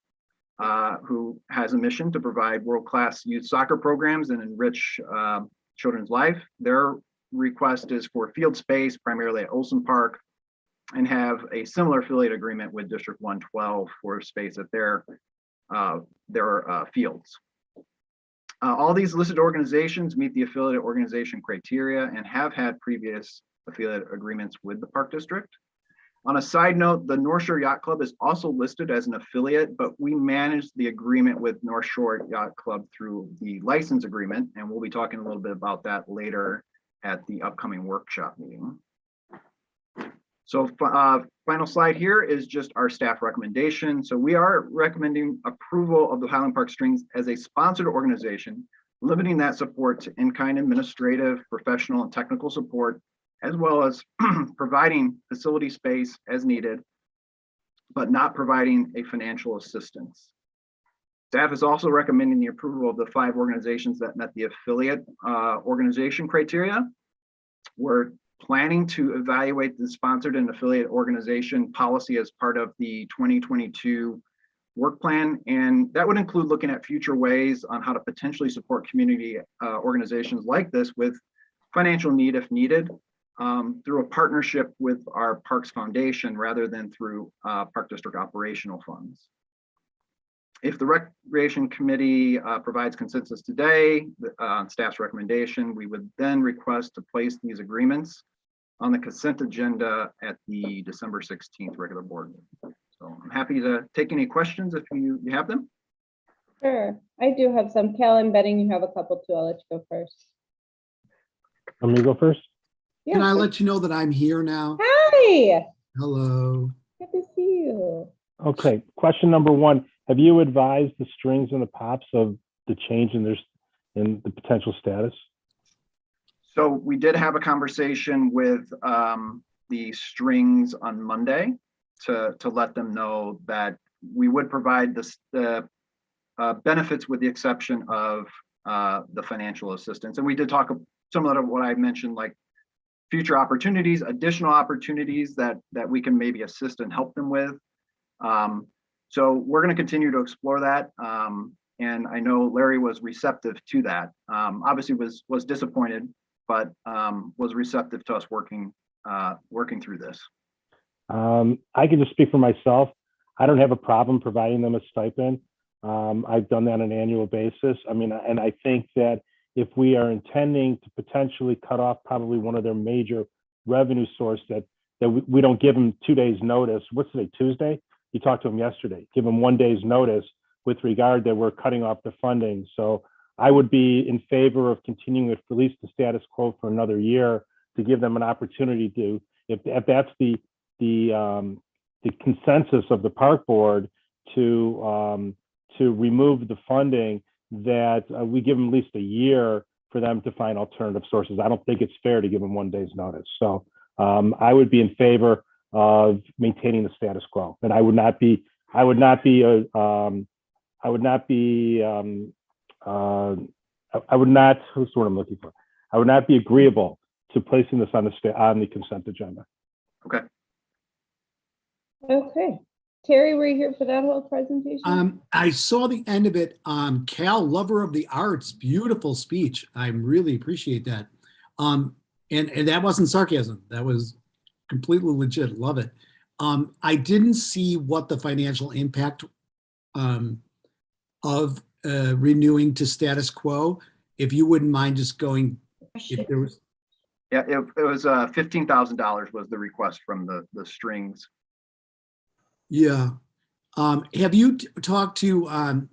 who has a mission to provide world-class youth soccer programs and enrich children's life. Their request is for field space, primarily at Olson Park, and have a similar affiliate agreement with District 112 for space at their fields. All these listed organizations meet the affiliate organization criteria and have had previous affiliate agreements with the Park District. On a side note, the North Shore Yacht Club is also listed as an affiliate, but we manage the agreement with North Shore Yacht Club through the license agreement, and we'll be talking a little bit about that later at the upcoming workshop meeting. So final slide here is just our staff recommendation. So we are recommending approval of the Highland Park Strings as a sponsored organization, limiting that support to in-kind administrative, professional, and technical support, as well as providing facility space as needed, but not providing a financial assistance. Staff is also recommending the approval of the 5 organizations that met the affiliate organization criteria. We're planning to evaluate the sponsored and affiliate organization policy as part of the 2022 work plan, and that would include looking at future ways on how to potentially support community organizations like this with financial need if needed, through a partnership with our Parks Foundation rather than through Park District operational funds. If the Recreation Committee provides consensus today on staff's recommendation, we would then request to place these agreements on the consent agenda at the December 16th regular board meeting. So I'm happy to take any questions if you have them. Sure, I do have some. Cal, I'm betting you have a couple too. I'll let you go first. Let me go first. Can I sure. let you know that I'm here now? Hi, Hello. good to see you. Okay, question number 1. Have you advised the strings and the pops of the change in the potential status? So we did have a conversation with the strings on Monday to let them know that we would provide the benefits with the exception of the financial assistance. And we did talk similar to what I mentioned, like future opportunities, additional opportunities that we can maybe assist and help them with. So we're going to continue to explore that. And I know Larry was receptive to that. Obviously was disappointed, but was receptive to us working through this. I can just speak for myself. I don't have a problem providing them a stipend. I've done that on an annual basis. I mean, and I think that if we are intending to potentially cut off probably one of their major revenue source that we don't give them 2 days notice. What's today, Tuesday? You talked to them yesterday. Give them 1 day's notice with regard that we're cutting off the funding. So I would be in favor of continuing with at least the status quo for another year to give them an opportunity to, if that's the consensus of the park board to remove the funding, that we give them at least a year for them to find alternative sources. I don't think it's fair to give them 1 day's notice. So I would be in favor of maintaining the status quo, and I would not be agreeable to placing this on the consent agenda. Okay. Okay, Terry, were you here for that whole presentation? I saw the end of it. Cal, lover of the arts, beautiful speech. I really appreciate that. And that wasn't sarcasm. That was completely legit. Love it. I didn't see what the financial impact of renewing to status quo. If you wouldn't mind just going, if there was. Yeah, it was $15,000 was the request from the strings. Yeah. Have you talked to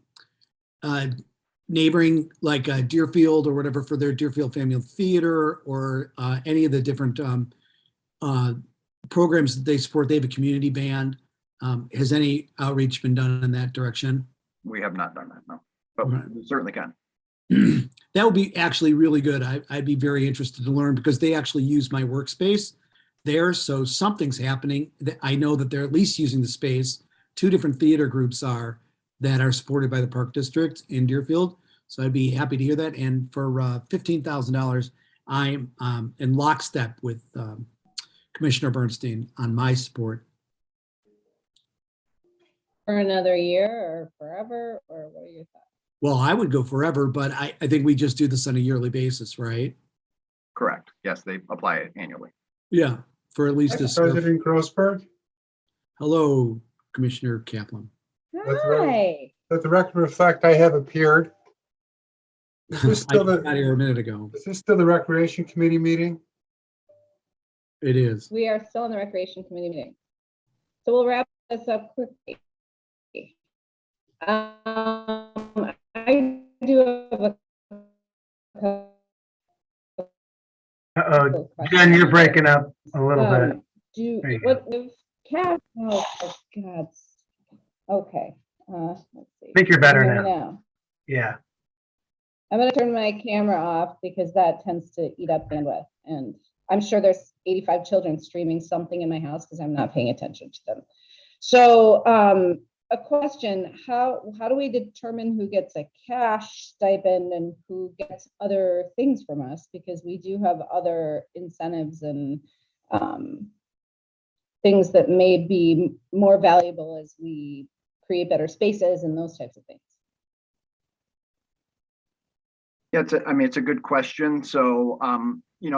neighboring, like Deerfield or whatever, for their Deerfield Family Theater, or any of the different programs that they support? They have a community band. Has any outreach been done in that direction? We have not done that, no, but Right. we certainly can. That would be actually really good. I'd be very interested to learn, because they actually use my workspace there. So something's happening. I know that they're at least using the space. 2 different theater groups that are supported by the Park District in Deerfield. So I'd be happy to hear that. And for $15,000, I'm in lockstep with Commissioner Bernstein on my support. For another year or forever, or what are your thoughts? Well, I would go forever, but I think we just do this on a yearly basis, right? Correct. Yes, they apply it annually. Yeah, for at least Vice this. President Grossberg, Hello, Commissioner Kaplan. That's right. Hi. let the record reflect I have appeared. Is this I still got the, here a minute ago. is this still the Recreation Committee meeting? It is. We are still in the Recreation Committee meeting. So we'll wrap this up quickly. I do have a Uh-oh, Jen, you're breaking up a little bit. There you what if cat? Oh, for God's. Okay. Let's see. I think you're better Can you hear me now. Yeah. I'm going to turn my camera off because that tends to eat up bandwidth. And I'm sure there's 85 children streaming something in my house because I'm not paying attention to them. So a question, how do we determine who gets a cash stipend and who gets other things from us? Because we do have other incentives and things that may be more valuable as we create better spaces and those types of things. Yeah, it's a good question. So,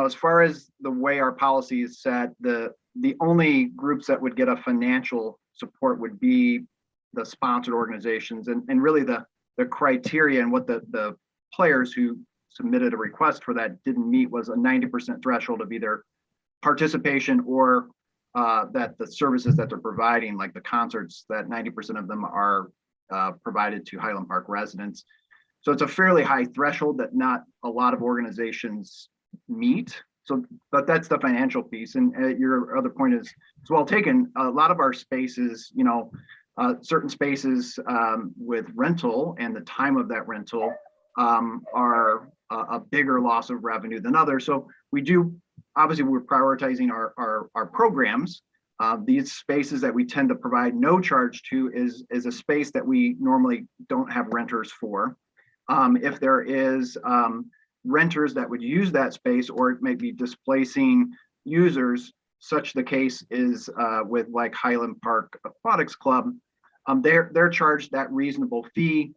as far as the way our policy is set, the only groups that would get a financial support would be the sponsored organizations, and really the criteria and what the players who submitted a request for that didn't meet was a 90% threshold of either participation or that the services that they're providing, like the concerts, that 90% of them are provided to Highland Park residents. So it's a fairly high threshold that not a lot of organizations meet. So, but that's the financial piece. And your other point is well taken. A lot of our spaces, certain spaces with rental and the time of that rental are a bigger loss of revenue than others. So we do, obviously we're prioritizing our programs. These spaces that we tend to provide no charge to is a space that we normally don't have renters for. If there is renters that would use that space, or it may be displacing users, such the case is with like Highland Park Aquatics Club, they're charged that reasonable fee.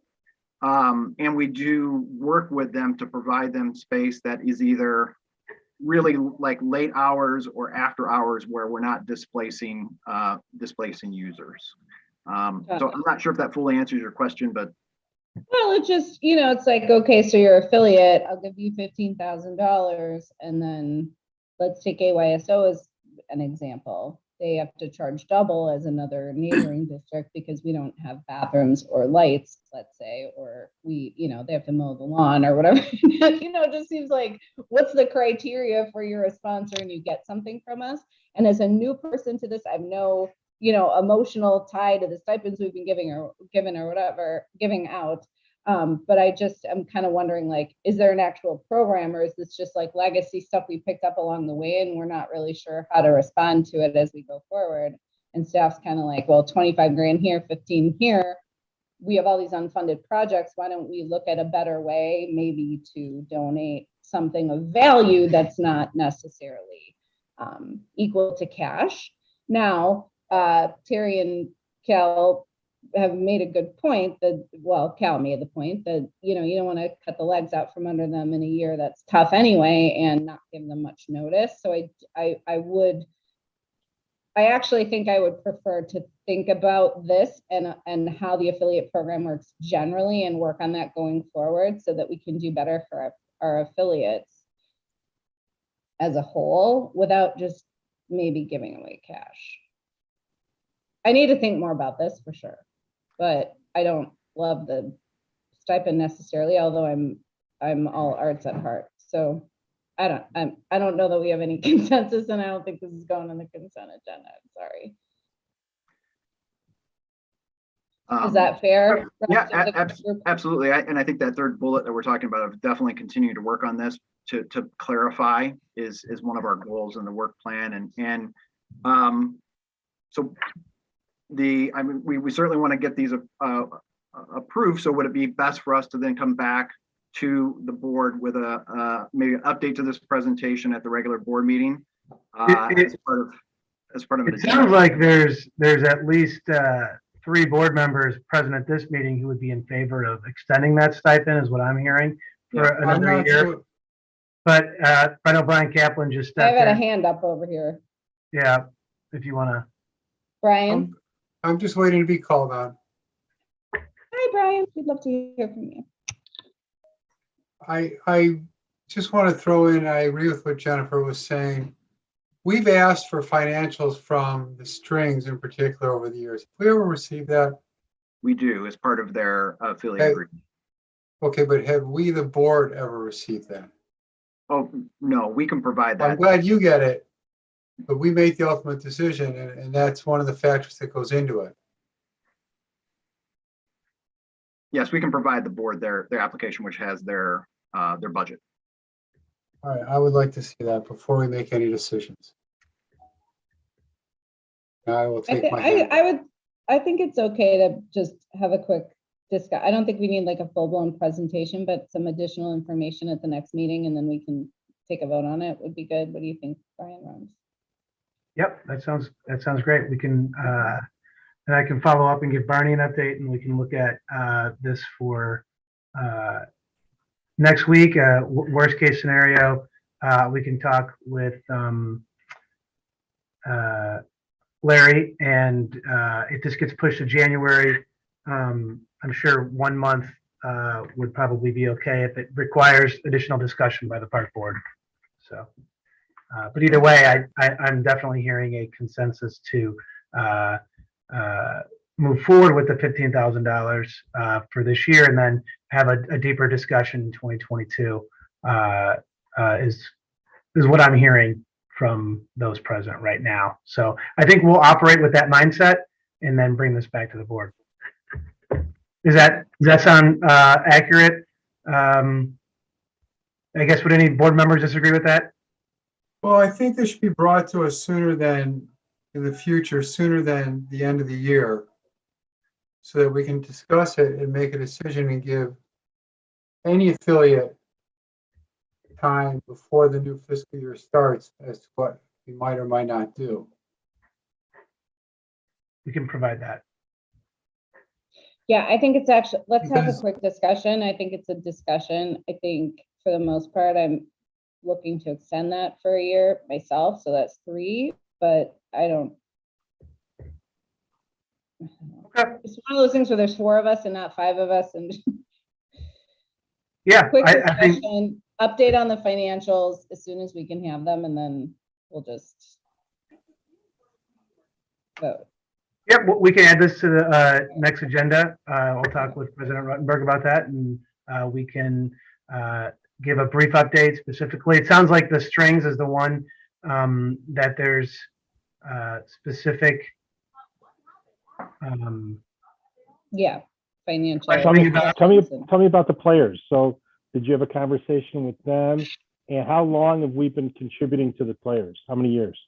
And we do work with them to provide them space that is either really like late hours or after hours where we're not displacing users. So I'm not sure if that fully answers your question, but Well, it just, it's like, okay, so you're affiliate, I'll give you $15,000. And then let's take AYSO as an example. They have to charge double as another neighboring district because we don't have bathrooms or lights, let's say, or they have to mow the lawn or whatever. It just seems like, what's the criteria for you're a sponsor and you get something from us? And as a new person to this, I have no emotional tie to the stipends we've been giving out. But I'm kind of wondering, like, is there an actual program, or is this just like legacy stuff we picked up along the way and we're not really sure how to respond to it as we go forward? And staff's kind of like, well, 25 grand here, 15 here. We have all these unfunded projects. Why don't we look at a better way, maybe to donate something of value that's not necessarily equal to cash? Now, Terry and Cal have made a good point Cal made the point that, you don't want to cut the legs out from under them in a year that's tough anyway and not give them much notice. So I actually think I would prefer to think about this and how the affiliate program works generally and work on that going forward so that we can do better for our affiliates as a whole without just maybe giving away cash. I need to think more about this for sure, but I don't love the stipend necessarily, although I'm all arts at heart. So I don't know that we have any consensus, and I don't think this is going on the consent agenda. I'm sorry. Is that fair? Yeah, absolutely. And I think that third bullet that we're talking about of definitely continuing to work on this to clarify is one of our goals in the work plan. So we certainly want to get these approved. So would it be best for us to then come back to the board with maybe an update to this presentation at the regular board meeting It- as part of an It agenda. sounds like there's at least 3 board members present at this meeting who would be in favor of extending that stipend, is what I'm hearing, for Yeah. I'm another not year. sure. But I know Brian Kaplan just I've stepped got a in. hand up over here. Yeah, if you want to. Brian? I'm just waiting to be called on. Hi, Brian. We'd love to hear from you. I just want to throw in, I agree with what Jennifer was saying. We've asked for financials from the strings in particular over the years. Have we ever received that? We do as part of their affiliate Hey. agreement. Okay, but have we, the board, ever received that? Oh, no, we can provide I'm that. glad you get it, but we make the ultimate decision, and that's one of the factors that goes into it. Yes, we can provide the board their application, which has their budget. All right, I would like to see that before we make any decisions. I will take my hand. I think it's okay to just have a quick discuss. I don't think we need like a full-blown presentation, but some additional information at the next meeting, and then we can take a vote on it would be good. What do you think, Brian Rams? Yep, that sounds great. We can, and I can follow up and give Barney an update, and we can look at this for next week. Worst case scenario, we can talk with Larry, and if this gets pushed to January, I'm sure 1 month would probably be okay if it requires additional discussion by the park board. So, but either way, I'm definitely hearing a consensus to move forward with the $15,000 for this year, and then have a deeper discussion in 2022 is what I'm hearing from those present right now. So I think we'll operate with that mindset and then bring this back to the board. Does that sound accurate? I guess, would any board members disagree with that? Well, I think this should be brought to us sooner than, in the future, sooner than the end of the year, so that we can discuss it and make a decision and give any affiliate time before the new fiscal year starts as to what we might or might not do. We can provide that. Yeah, I think it's actually, let's have a Because- quick discussion. I think it's a discussion. I think for the most part, I'm looking to extend that for a year myself, so that's 3, but I don't. Okay. It's one of those things where there's 4 of us and not 5 of us, and Yeah, quick I think, discussion, update on the financials as soon as we can have them, and then we'll just vote. yeah, we can add this to the next agenda. I'll talk with President Ruttenberg about that, and we can give a brief update specifically. It sounds like the strings is the one that there's specific. Yeah, financial. Tell me about- Tell me about the players. So did you have a conversation with them? And how long have we been contributing to the players? How many years?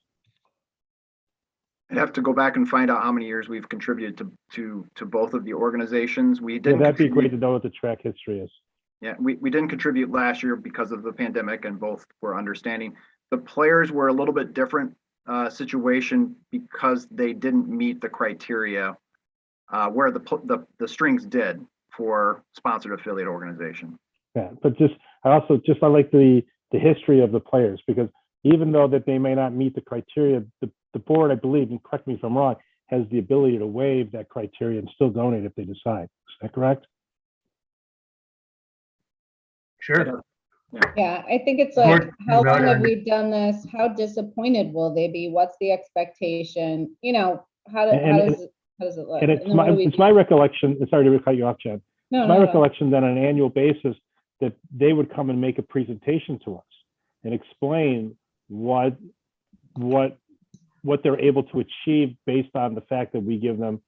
I'd have to go back and find out how many years we've contributed to both of the organizations. We Yeah, didn't. that'd be great contribute- to know what the track history is. Yeah, we didn't contribute last year because of the pandemic, and both were understanding. The players were a little bit different situation because they didn't meet the criteria where the strings did for sponsored affiliate organization. Yeah, but I like the history of the players, because even though that they may not meet the criteria, the board, I believe, and correct me if I'm wrong, has the ability to waive that criteria and still donate if they decide. Is that correct? Sure. Yeah, I think it's like, how long have we done this? How disappointed will they be? What's the expectation? You know, how does it look? And And then what do we it's do? my recollection, sorry to cut you off, Jen. No, It's my no, no. recollection that on an annual basis, that they would come and make a presentation to us and explain what they're able to achieve based on the fact that we give them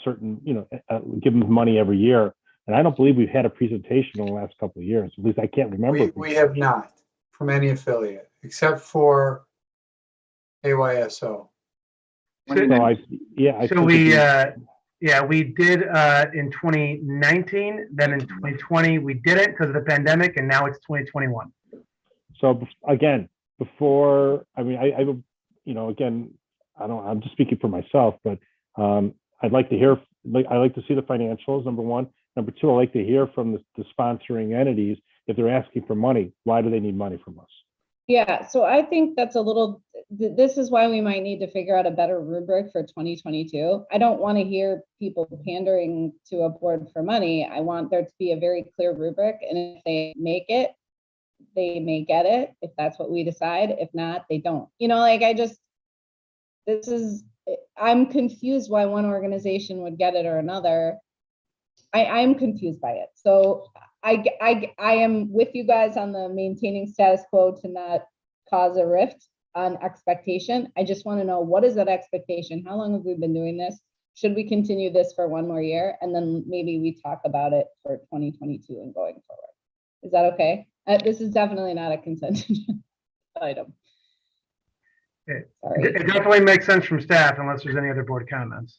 certain, give them money every year. And I don't believe we've had a presentation in the last couple of years. At least I can't remember. We have not from any affiliate except for AYSO. So I So we did in 2019, then in 2020 we didn't because of the pandemic, and now it's 2021. So again, before, I mean, I you know, again, I'm just speaking for myself, but I'd like to hear, I like to see the financials, number one. Number two, I like to hear from the sponsoring entities. If they're asking for money, why do they need money from us? Yeah, so I think that's a little, this is why we might need to figure out a better rubric for 2022. I don't want to hear people pandering to a board for money. I want there to be a very clear rubric, and if they make it, they may get it, if that's what we decide. If not, they don't. You know, like I'm confused why one organization would get it or another. I'm confused by it. So I am with you guys on the maintaining status quo to not cause a rift on expectation. I just want to know, what is that expectation? How long have we been doing this? Should we continue this for one more year? And then maybe we talk about it for 2022 and going forward. Is that okay? This is definitely not a consent item. It Sorry. it definitely makes sense from staff unless there's any other board comments.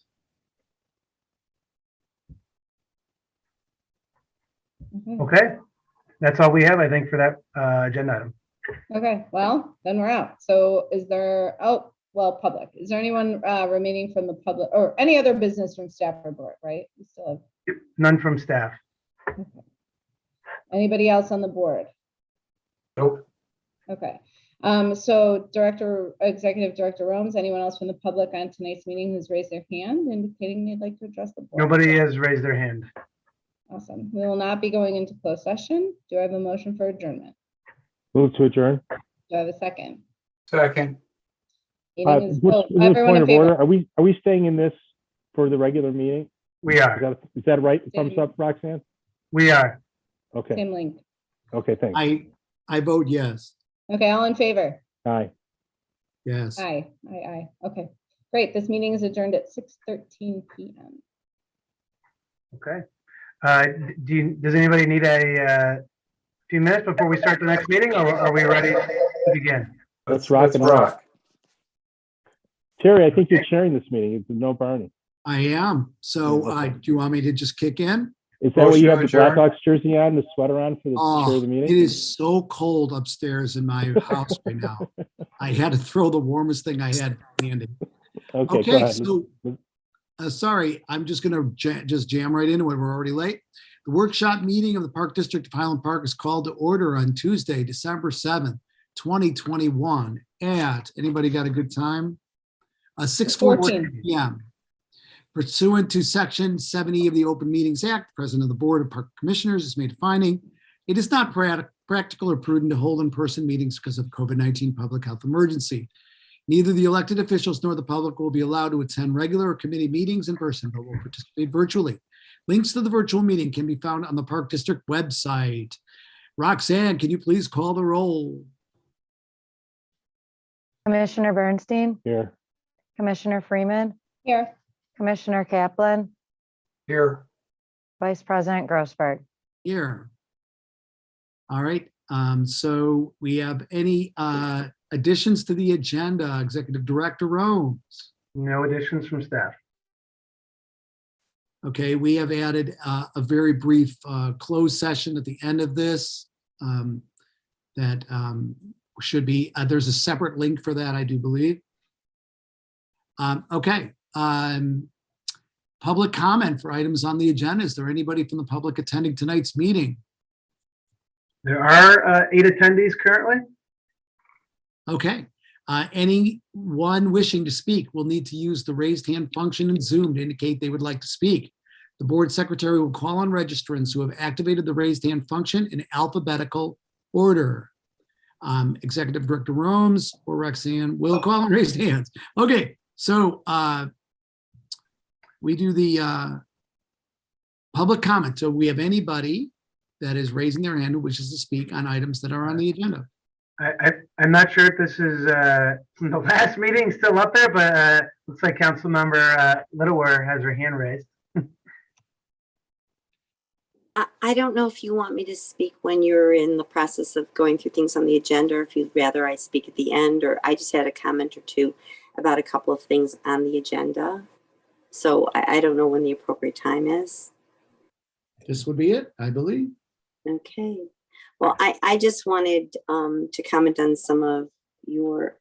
Mhm. Okay, that's all we have, I think, for that agenda item. Okay, well, then we're out. So is there, oh, well, public. Is there anyone remaining from the public or any other business from staff or board, right? We still have None from staff. anybody else on the board? Nope. Okay. So Executive Director Romes, anyone else from the public on tonight's meeting who's raised their hand indicating they'd like to address the board? Nobody has raised their hand. Awesome. We will not be going into closed session. Do I have a motion for adjournment? Move to adjourn. Do I have a second? Second. Meeting is, Just oh, everyone point in of favor? order. Are we staying in this for the regular meeting? We are, Is that right? Thumbs up, Roxanne? we are. Okay. Same link. Okay, thanks. I vote yes. Okay, all in favor? Aye. Yes. Aye. Okay, great. This meeting is adjourned at 6:13 p.m. Okay. Does anybody need a few minutes before we start the next meeting, or are we ready to begin? Let's rock and roll. Terry, I think you're chairing this meeting. It's no Barney. I am. So do you want me to just kick in? Is that what you have the Motion to adjourn. Blackhawks jersey on, the sweater on for the chair of the It meeting? is so cold upstairs in my house right now. I had to throw the warmest thing I had handy. Okay, go Okay, ahead. so sorry, I'm just gonna just jam right into it. We're already late. The workshop meeting of the Park District of Highland Park is called to order on Tuesday, December 7th, 2021 at, anybody got a good time? 6:14 p.m. Pursuant to Section 70 of the Open Meetings Act, the President of the Board of Park Commissioners has made a finding. It is not practical or prudent to hold in-person meetings because of COVID-19 public health emergency. Neither the elected officials nor the public will be allowed to attend regular or committee meetings in person, but will participate virtually. Links to the virtual meeting can be found on the Park District website. Roxanne, can you please call the roll? Commissioner Bernstein, Here. Commissioner Freeman, Here. Commissioner Kaplan, Here. Vice President Grossberg. Here. All right, so we have any additions to the agenda? Executive Director Romes. No additions from staff. Okay, we have added a very brief closed session at the end of this that should be, there's a separate link for that, I do believe. Okay, public comment for items on the agenda. Is there anybody from the public attending tonight's meeting? There are 8 attendees currently. Okay, anyone wishing to speak will need to use the raised hand function in Zoom to indicate they would like to speak. The board secretary will call on registrants who have activated the raised hand function in alphabetical order. Executive Director Romes or Roxanne will call on raised hands. Okay, so we do the public comment. So we have anybody that is raising their hand who wishes to speak on items that are on the agenda. I'm not sure if this is from the last meeting still up there, but looks like Councilmember Littlewer has her hand raised. I don't know if you want me to speak when you're in the process of going through things on the agenda, or if you'd rather I speak at the end, or I just had a comment or two about a couple of things on the agenda. So I don't know when the appropriate time is. This would be it, I believe. Okay. Well, I just wanted to comment on some of your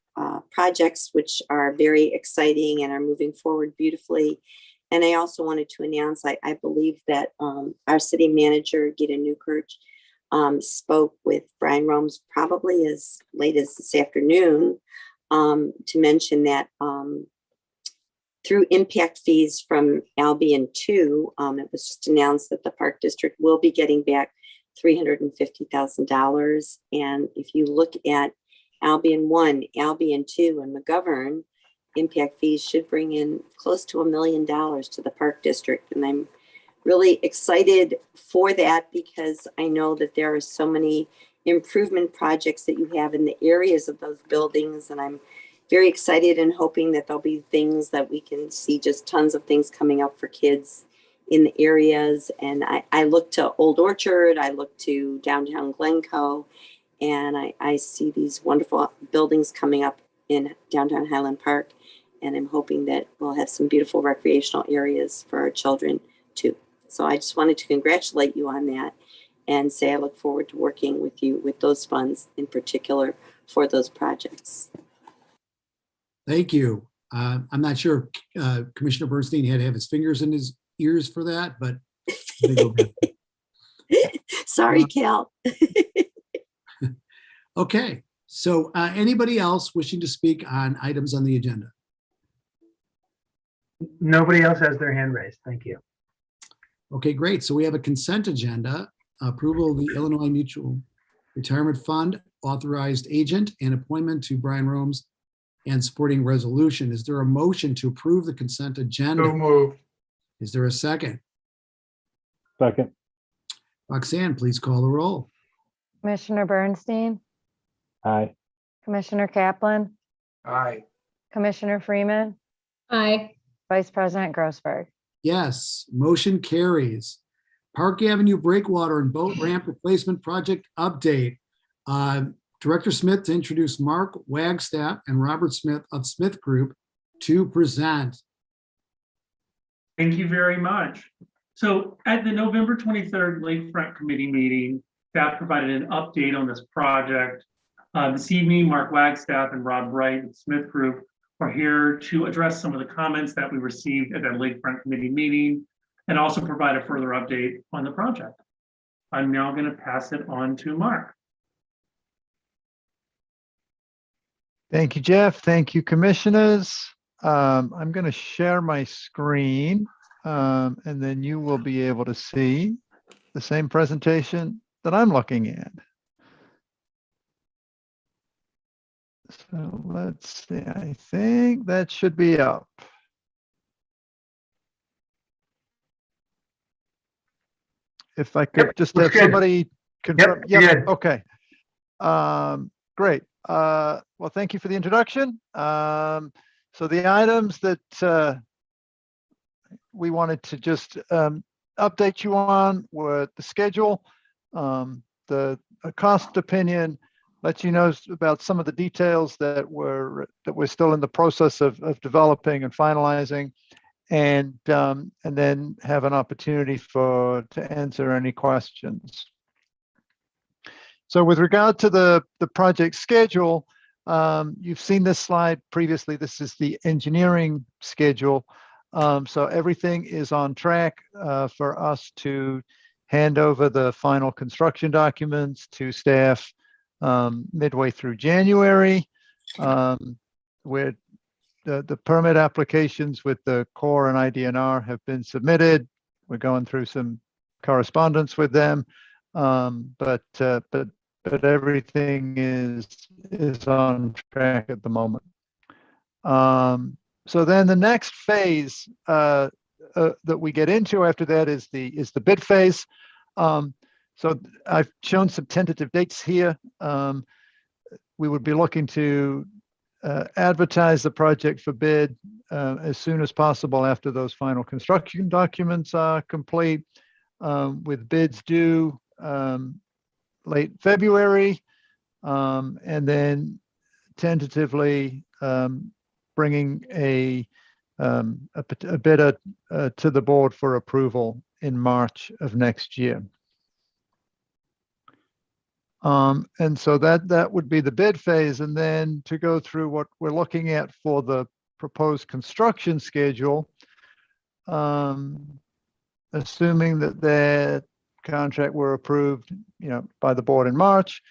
projects, which are very exciting and are moving forward beautifully. And I also wanted to announce, I believe that our city manager, Gita Newkirch, spoke with Brian Rome's probably as late as this afternoon to mention that through impact fees from Albion 2, it was just announced that the Park District will be getting back $350,000. And if you look at Albion 1, Albion 2, and McGovern, impact fees should bring in close to $1 million to the Park District. And I'm really excited for that because I know that there are so many improvement projects that you have in the areas of those buildings. And I'm very excited and hoping that there'll be things that we can see, just tons of things coming up for kids in the areas. And I look to Old Orchard, I look to downtown Glencoe, and I see these wonderful buildings coming up in downtown Highland Park. And I'm hoping that we'll have some beautiful recreational areas for our children too. So I just wanted to congratulate you on that and say I look forward to working with you with those funds in particular for those projects. Thank you. I'm not sure if Commissioner Bernstein had to have his fingers in his ears for that, but sorry, Cal. Okay. So anybody else wishing to speak on items on the agenda? Nobody else has their hand raised. Thank you. Okay, great. So we have a consent agenda, approval of the Illinois Mutual Retirement Fund authorized agent and appointment to Brian Rome's and supporting resolution. Is there a motion to approve the consent So agenda? moved. Is there a second? Second. Roxanne, please call the roll. Commissioner Bernstein, Aye. Commissioner Kaplan, Aye. Commissioner Freeman, Aye. Vice President Grossberg. Yes, motion carries. Park Avenue Breakwater and Boat Ramp Replacement Project update. Director Smith to introduce Mark Wagstaff and Robert Smith of Smith Group to present. Thank you very much. So at the November 23rd Lakefront Committee meeting, staff provided an update on this project. This evening, Mark Wagstaff and Rob Wright of Smith Group are here to address some of the comments that we received at that Lakefront Committee meeting and also provide a further update on the project. I'm now going to pass it on to Mark. Thank you, Jeff. Thank you, commissioners. I'm going to share my screen, and then you will be able to see the same presentation that I'm looking at. So let's see, I think that should be up. If I could just have somebody confirm. Yep, okay. Great. Well, thank you for the introduction. So the items that we wanted to just update you on were the schedule, the cost opinion, let you know about some of the details that we're still in the process of developing and finalizing, and then have an opportunity to answer any questions. So with regard to the project schedule, you've seen this slide previously. This is the engineering schedule. So everything is on track for us to hand over the final construction documents to staff midway through January. Where the permit applications with the Corps and IDNR have been submitted. We're going through some correspondence with them, but everything is on track at the moment. So then the next phase that we get into after that is the bid phase. So I've shown some tentative dates here. We would be looking to advertise the project for bid as soon as possible after those final construction documents are complete, with bids due late February, and then tentatively bringing a bidder to the board for approval in March of next year. And so that would be the bid phase. And then to go through what we're looking at for the proposed construction schedule, assuming that contract were approved, by the board in March,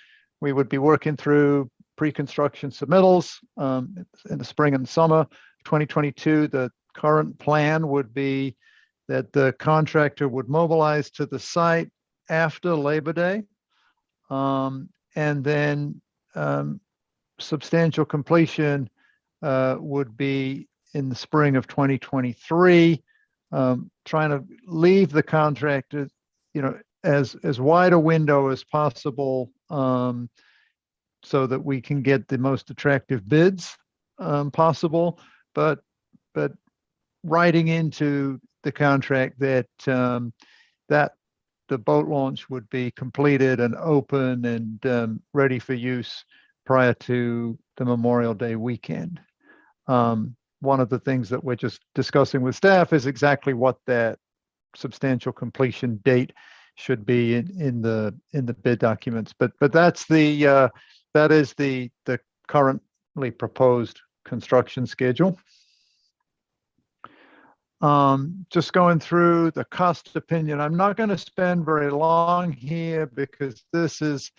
we would be working through pre-construction submittals in the spring and summer 2022. The current plan would be that the contractor would mobilize to the site after Labor Day, and then substantial completion would be in the spring of 2023. Trying to leave the contractor, as wide a window as possible, so that we can get the most attractive bids possible, but writing into the contract that that the boat launch would be completed and open and ready for use prior to the Memorial Day weekend. One of the things that we're just discussing with staff is exactly what that substantial completion date should be in the bid documents. But that's that is the currently proposed construction schedule. Just going through the cost opinion. I'm not going to spend very long here because this is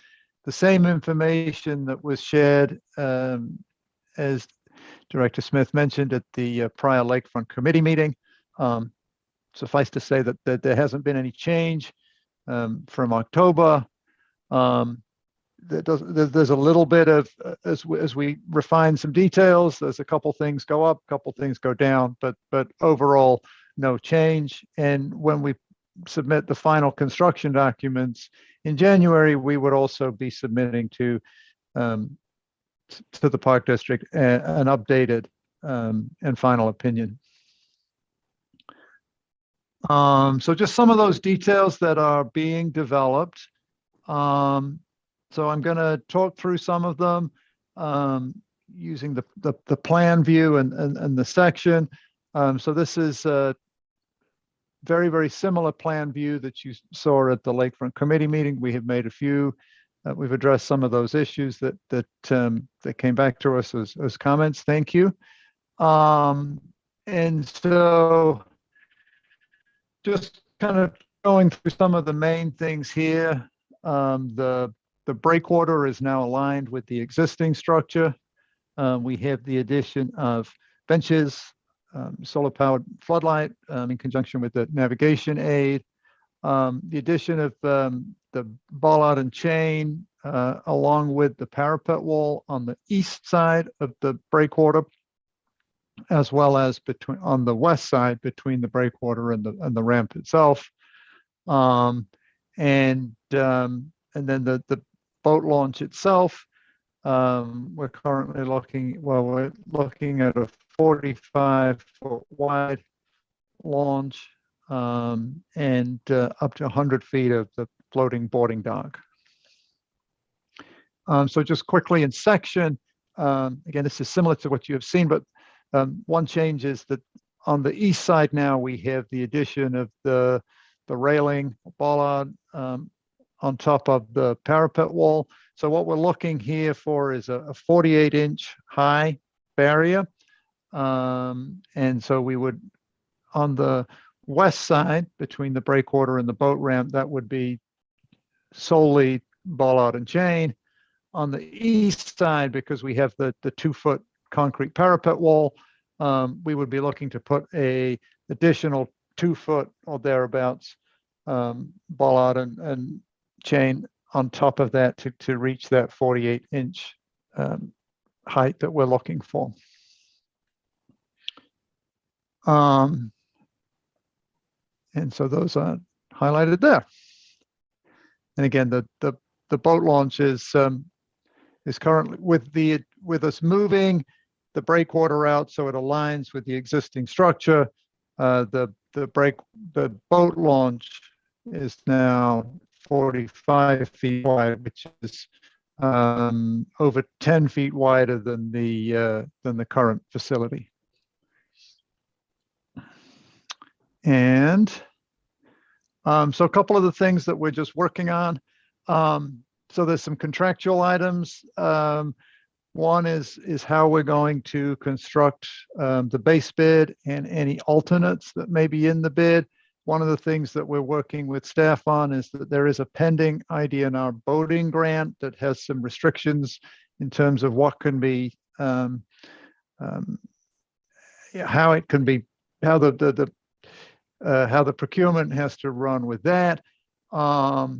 the same information that was shared as Director Smith mentioned at the prior Lakefront Committee meeting. Suffice to say that there hasn't been any change from October. There's a little bit of, as we refine some details, there's a couple things go up, a couple things go down, but overall, no change. And when we submit the final construction documents in January, we would also be submitting to the Park District an updated and final opinion. So just some of those details that are being developed. So I'm going to talk through some of them using the plan view and the section. So this is a very, very similar plan view that you saw at the Lakefront Committee meeting. We have made a few. We've addressed some of those issues that came back to us as comments. Thank you. And so just kind of going through some of the main things here. The breakwater is now aligned with the existing structure. We have the addition of benches, solar-powered floodlight in conjunction with the navigation aid. The addition of the bollard and chain along with the parapet wall on the east side of the breakwater, as well as on the west side between the breakwater and the ramp itself. And then the boat launch itself, we're currently looking at a 45-foot wide launch and up to 100 feet of the floating boarding dock. So just quickly in section, again, this is similar to what you have seen, but one change is that on the east side now we have the addition of the railing bollard on top of the parapet wall. So what we're looking here for is a 48-inch high barrier. And so we would, on the west side between the breakwater and the boat ramp, that would be solely bollard and chain. On the east side, because we have the 2-foot concrete parapet wall, we would be looking to put a additional 2-foot or thereabouts bollard and chain on top of that to reach that 48-inch height that we're looking for. And so those are highlighted there. And again, the boat launch is currently with us moving the breakwater out so it aligns with the existing structure. The boat launch is now 45 feet wide, which is over 10 feet wider than the current facility. And so a couple of the things that we're just working on. So there's some contractual items. One is how we're going to construct the base bid and any alternates that may be in the bid. One of the things that we're working with staff on is that there is a pending IDNR boating grant that has some restrictions in terms of what can be, how it can be, how the procurement has to run with that. But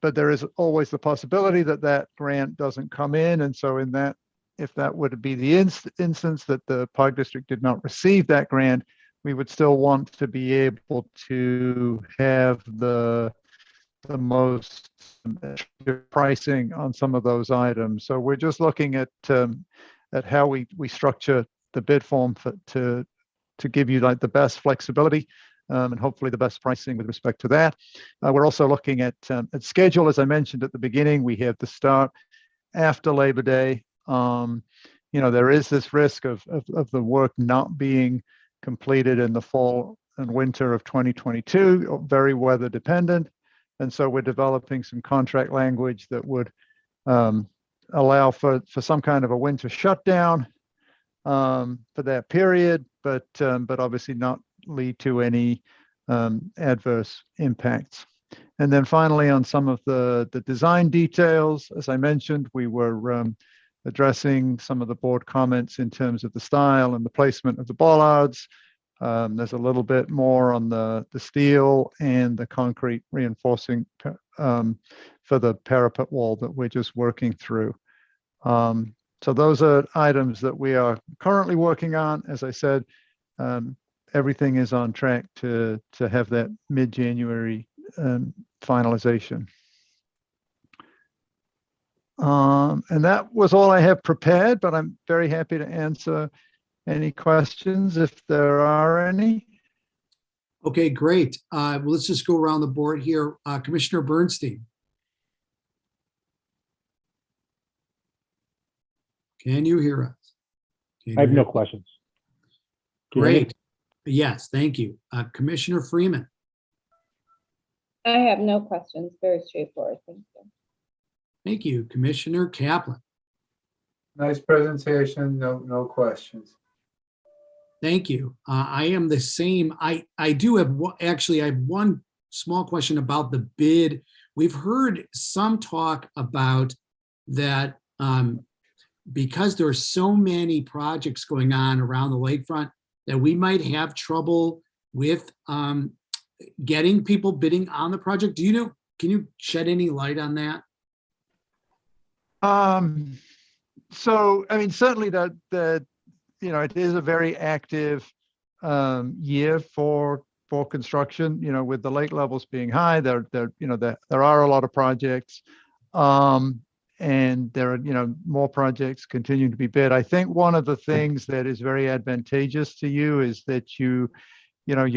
there is always the possibility that that grant doesn't come in. And so in that, if that would be the instance that the Park District did not receive that grant, we would still want to be able to have the most pricing on some of those items. So we're just looking at how we structure the bid form to give you like the best flexibility and hopefully the best pricing with respect to that. We're also looking at schedule. As I mentioned at the beginning, we have the start after Labor Day. There is this risk of the work not being completed in the fall and winter of 2022, very weather dependent. And so we're developing some contract language that would allow for some kind of a winter shutdown for that period, but obviously not lead to any adverse impacts. And then finally, on some of the design details, as I mentioned, we were addressing some of the board comments in terms of the style and the placement of the bollards. There's a little bit more on the steel and the concrete reinforcing for the parapet wall that we're just working through. So those are items that we are currently working on. As I said, everything is on track to have that mid-January finalization. And that was all I have prepared, but I'm very happy to answer any questions if there are any. Okay, great. Well, let's just go around the board here. Commissioner Bernstein. Can you hear us? I have no questions. Can you hear me? Great. Yes, thank you. Commissioner Freeman. I have no questions. Very straightforward. Thank you. Thank you. Commissioner Kaplan. Nice presentation, no questions. Thank you. I am the same. I do have actually, I have one small question about the bid. We've heard some talk about that because there are so many projects going on around the lakefront that we might have trouble with getting people bidding on the project. Do you know, can you shed any light on that? So, I mean, certainly that it is a very active year for construction. With the lake levels being high, there are a lot of projects, and there are more projects continuing to be bid. I think one of the things that is very advantageous to you is that you're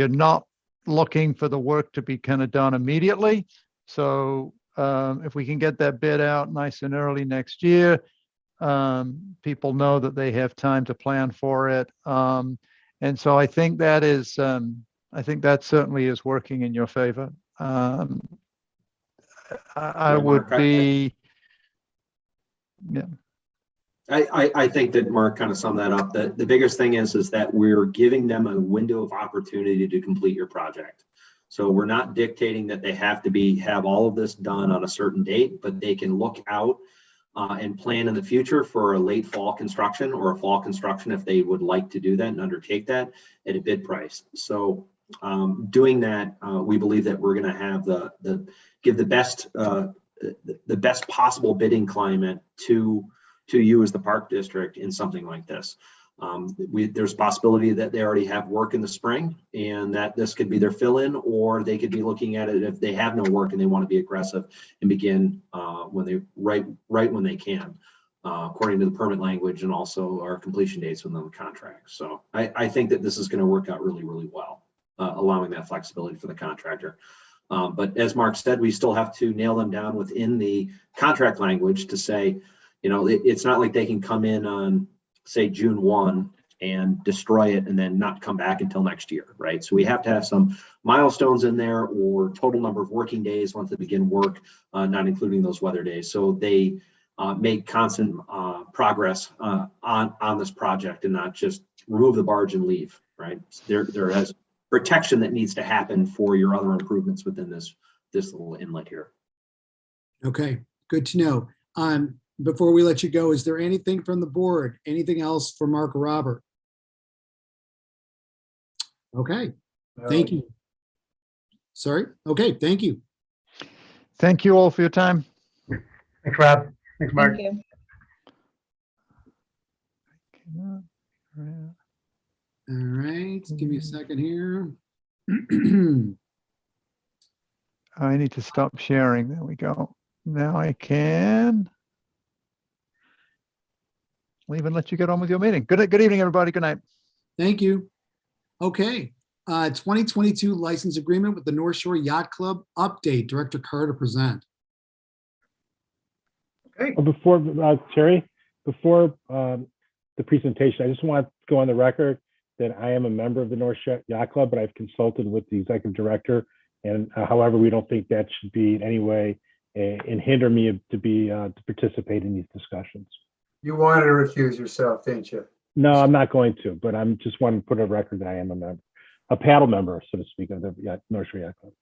not looking for the work to be kind of done immediately. So if we can get that bid out nice and early next year, people know that they have time to plan for it. And so I think that is, I think that certainly is working in your favor. I would be, yeah. I think that Mark kind of summed that up. The biggest thing is that we're giving them a window of opportunity to complete your project. So we're not dictating that they have to have all of this done on a certain date, but they can look out and plan in the future for a late fall construction or a fall construction if they would like to do that and undertake that at a bid price. So doing that, we believe that we're going to have give the best possible bidding climate to you as the Park District in something like this. There's a possibility that they already have work in the spring and that this could be their fill-in, or they could be looking at it if they have no work and they want to be aggressive and begin right when they can, according to the permit language and also our completion dates within the contract. So I think that this is going to work out really, really well, allowing that flexibility for the contractor. But as Mark said, we still have to nail them down within the contract language to say, it's not like they can come in on, say, June 1 and destroy it and then not come back until next year, right? So we have to have some milestones in there, or total number of working days once they begin work, not including those weather days. So they make constant progress on this project and not just remove the barge and leave, right? There has protection that needs to happen for your other improvements within this little inlet here. Okay, good to know. Before we let you go, is there anything from the board? Anything else for Mark or Robert? Okay, thank you. Sorry. Okay, thank you. Thank you all for your time. Thanks, Rob. Thanks, Mark. Thank you. All right, give me a second here. I need to stop sharing. There we go. Now I can leave and let you get on with your meeting. Good evening, everybody. Good night. Thank you. Okay, 2022 license agreement with the North Shore Yacht Club update. Director Carr to present. Okay. Before, Terry, before the presentation, I just want to go on the record that I am a member of the North Shore Yacht Club, but I've consulted with the executive director, and however, we don't think that should be in any way and hinder me to participate in these discussions. You wanted to recuse yourself, didn't you? No, I'm not going to, but I'm just wanting to put a record that I am a member, a paddle member, so to speak, of the North Shore Yacht Club.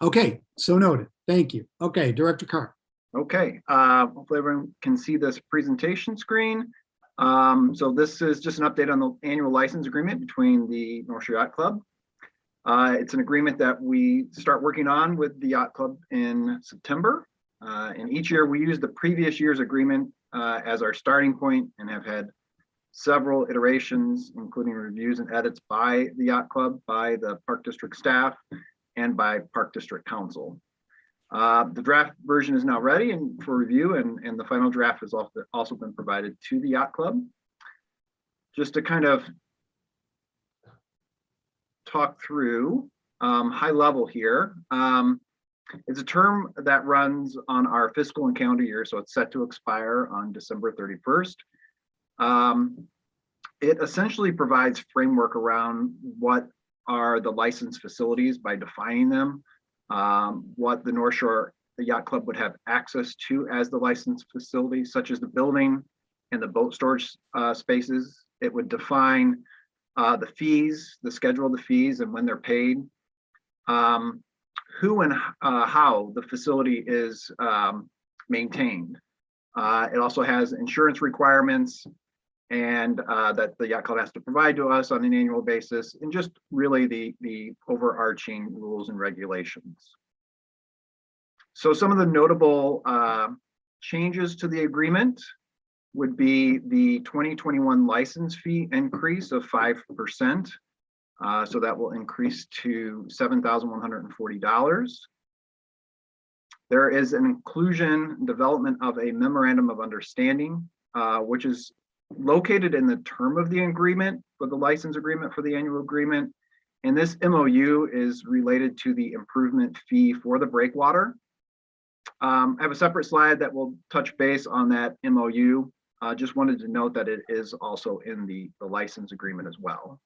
Okay, so noted. Thank you. Okay, Director Carr. Okay, hopefully everyone can see this presentation screen. So this is just an update on the annual license agreement between the North Shore Yacht Club. It's an agreement that we start working on with the Yacht Club in September. And each year we use the previous year's agreement as our starting point and have had several iterations, including reviews and edits by the Yacht Club, by the Park District staff, and by Park District Council. The draft version is now ready and for review, and the final draft has also been provided to the Yacht Club. Just to kind of talk through high level here. It's a term that runs on our fiscal and calendar year, so it's set to expire on December 31st. It essentially provides framework around what are the licensed facilities by defining them, what the North Shore Yacht Club would have access to as the licensed facility, such as the building and the boat storage spaces. It would define the fees, the schedule of the fees and when they're paid, who and how the facility is maintained. It also has insurance requirements and that the Yacht Club has to provide to us on an annual basis, and just really the overarching rules and regulations. So some of the notable changes to the agreement would be the 2021 license fee increase of 5%. So that will increase to $7,140. There is an inclusion development of a memorandum of understanding, which is located in the term of the agreement for the license agreement for the annual agreement. And this MOU is related to the improvement fee for the Breakwater. I have a separate slide that will touch base on that MOU. Just wanted to note that it is also in the license agreement as well.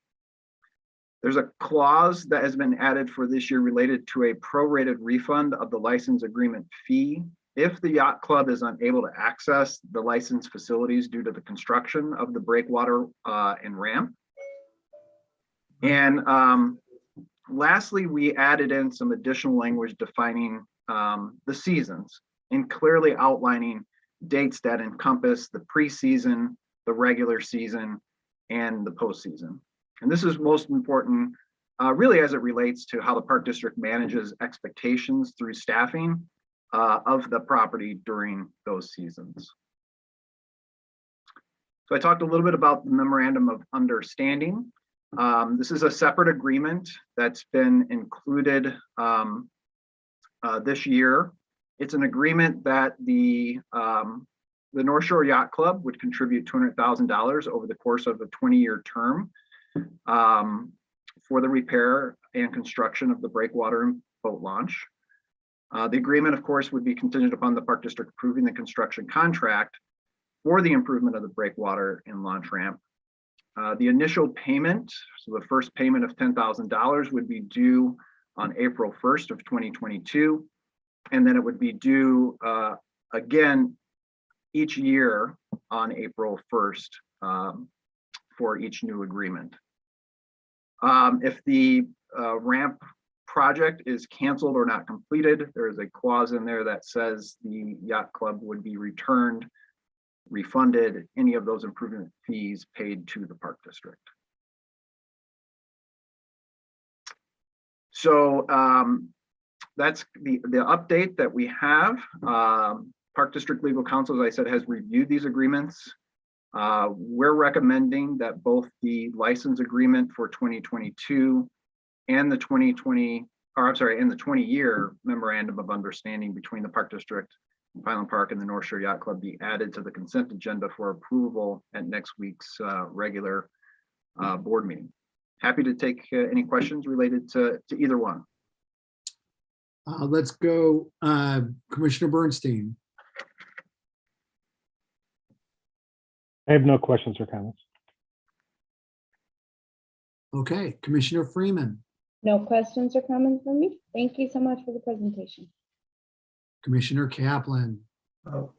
There's a clause that has been added for this year related to a prorated refund of the license agreement fee if the Yacht Club is unable to access the licensed facilities due to the construction of the breakwater and ramp. And lastly, we added in some additional language defining the seasons and clearly outlining dates that encompass the preseason, the regular season, and the postseason. And this is most important really as it relates to how the Park District manages expectations through staffing of the property during those seasons. So I talked a little bit about the Memorandum of Understanding. This is a separate agreement that's been included this year. It's an agreement that the North Shore Yacht Club would contribute $200,000 over the course of a 20-year term for the repair and construction of the breakwater and boat launch. The agreement, of course, would be contingent upon the Park District approving the construction contract for the improvement of the breakwater and launch ramp. The initial payment, so the first payment of $10,000 would be due on April 1st of 2022. And then it would be due again each year on April 1st for each new agreement. If the ramp project is canceled or not completed, there is a clause in there that says the yacht club would be refunded any of those improvement fees paid to the park district. So that's the update that we have. Park District Legal Counsel, as I said, has reviewed these agreements. We're recommending that both the license agreement for 2022 and the 20-year memorandum of understanding between the Park District, Highland Park, and the North Shore Yacht Club be added to the consent agenda for approval at next week's regular board meeting. Happy to take any questions related to either one. Let's go, Commissioner Bernstein. I have no questions or comments. Okay, Commissioner Freeman, No questions or comments from me. Thank you so much for the presentation. Commissioner Kaplan, Oh,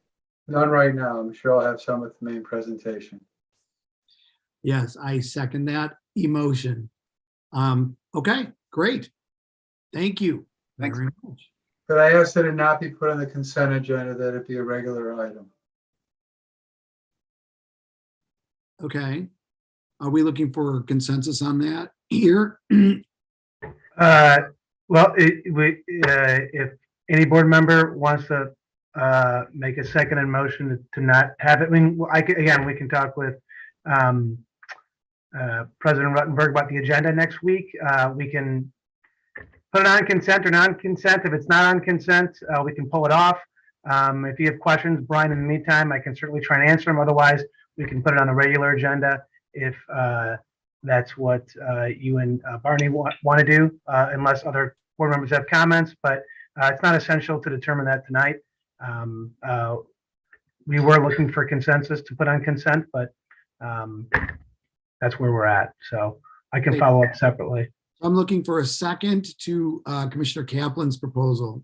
none right now. I'm sure I'll have some with the main presentation. yes, I second that emotion. Okay, great. Thank you Thanks. very much. But I asked that it not be put on the consent agenda, that it be a regular item. Okay. Are we looking for consensus on that here? Well, if any board member wants to make a second in motion to not have it, I mean, again, we can talk with President Ruttenberg about the agenda next week. We can put it on consent or non-consent. If it's not on consent, we can pull it off. If you have questions, Brian, in the meantime, I can certainly try and answer them. Otherwise, we can put it on the regular agenda if that's what you and Barney want to do, unless other board members have comments. But it's not essential to determine that tonight. We were looking for consensus to put on consent, but that's where we're at. So I can follow up separately. I'm looking for a second to Commissioner Kaplan's proposal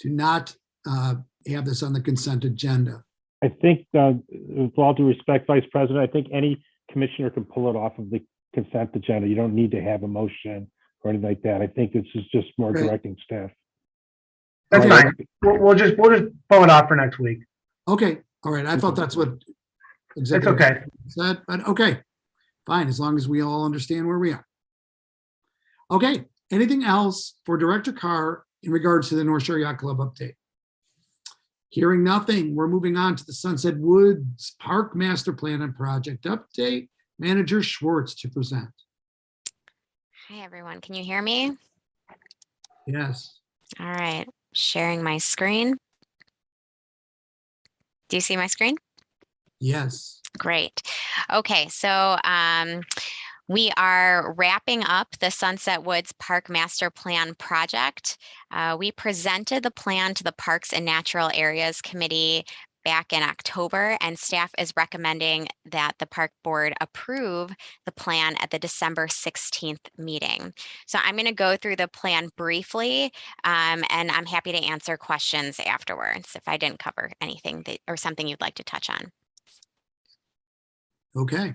to not have this on the consent agenda. I think, with all due respect, Vice President, I think any commissioner can pull it off of the consent agenda. You don't need to have a motion or anything like that. I think this is just more Okay. directing staff. That's fine. We'll just pull it off for next week. Okay, all right. I thought that's what It's executive okay. said, but okay, fine, as long as we all understand where we are. Okay, anything else for Director Carr in regards to the North Shore Yacht Club update? Hearing nothing, we're moving on to the Sunset Woods Park Master Plan and Project Update. Manager Schwartz to present. Hi, everyone. Can you hear me? Yes. All right. Sharing my screen. Do you see my screen? Yes. Great. Okay, so we are wrapping up the Sunset Woods Park Master Plan project. We presented the plan to the Parks and Natural Areas Committee back in October, and staff is recommending that the Park Board approve the plan at the December 16th meeting. So I'm going to go through the plan briefly, and I'm happy to answer questions afterwards if I didn't cover anything or something you'd like to touch on. Okay.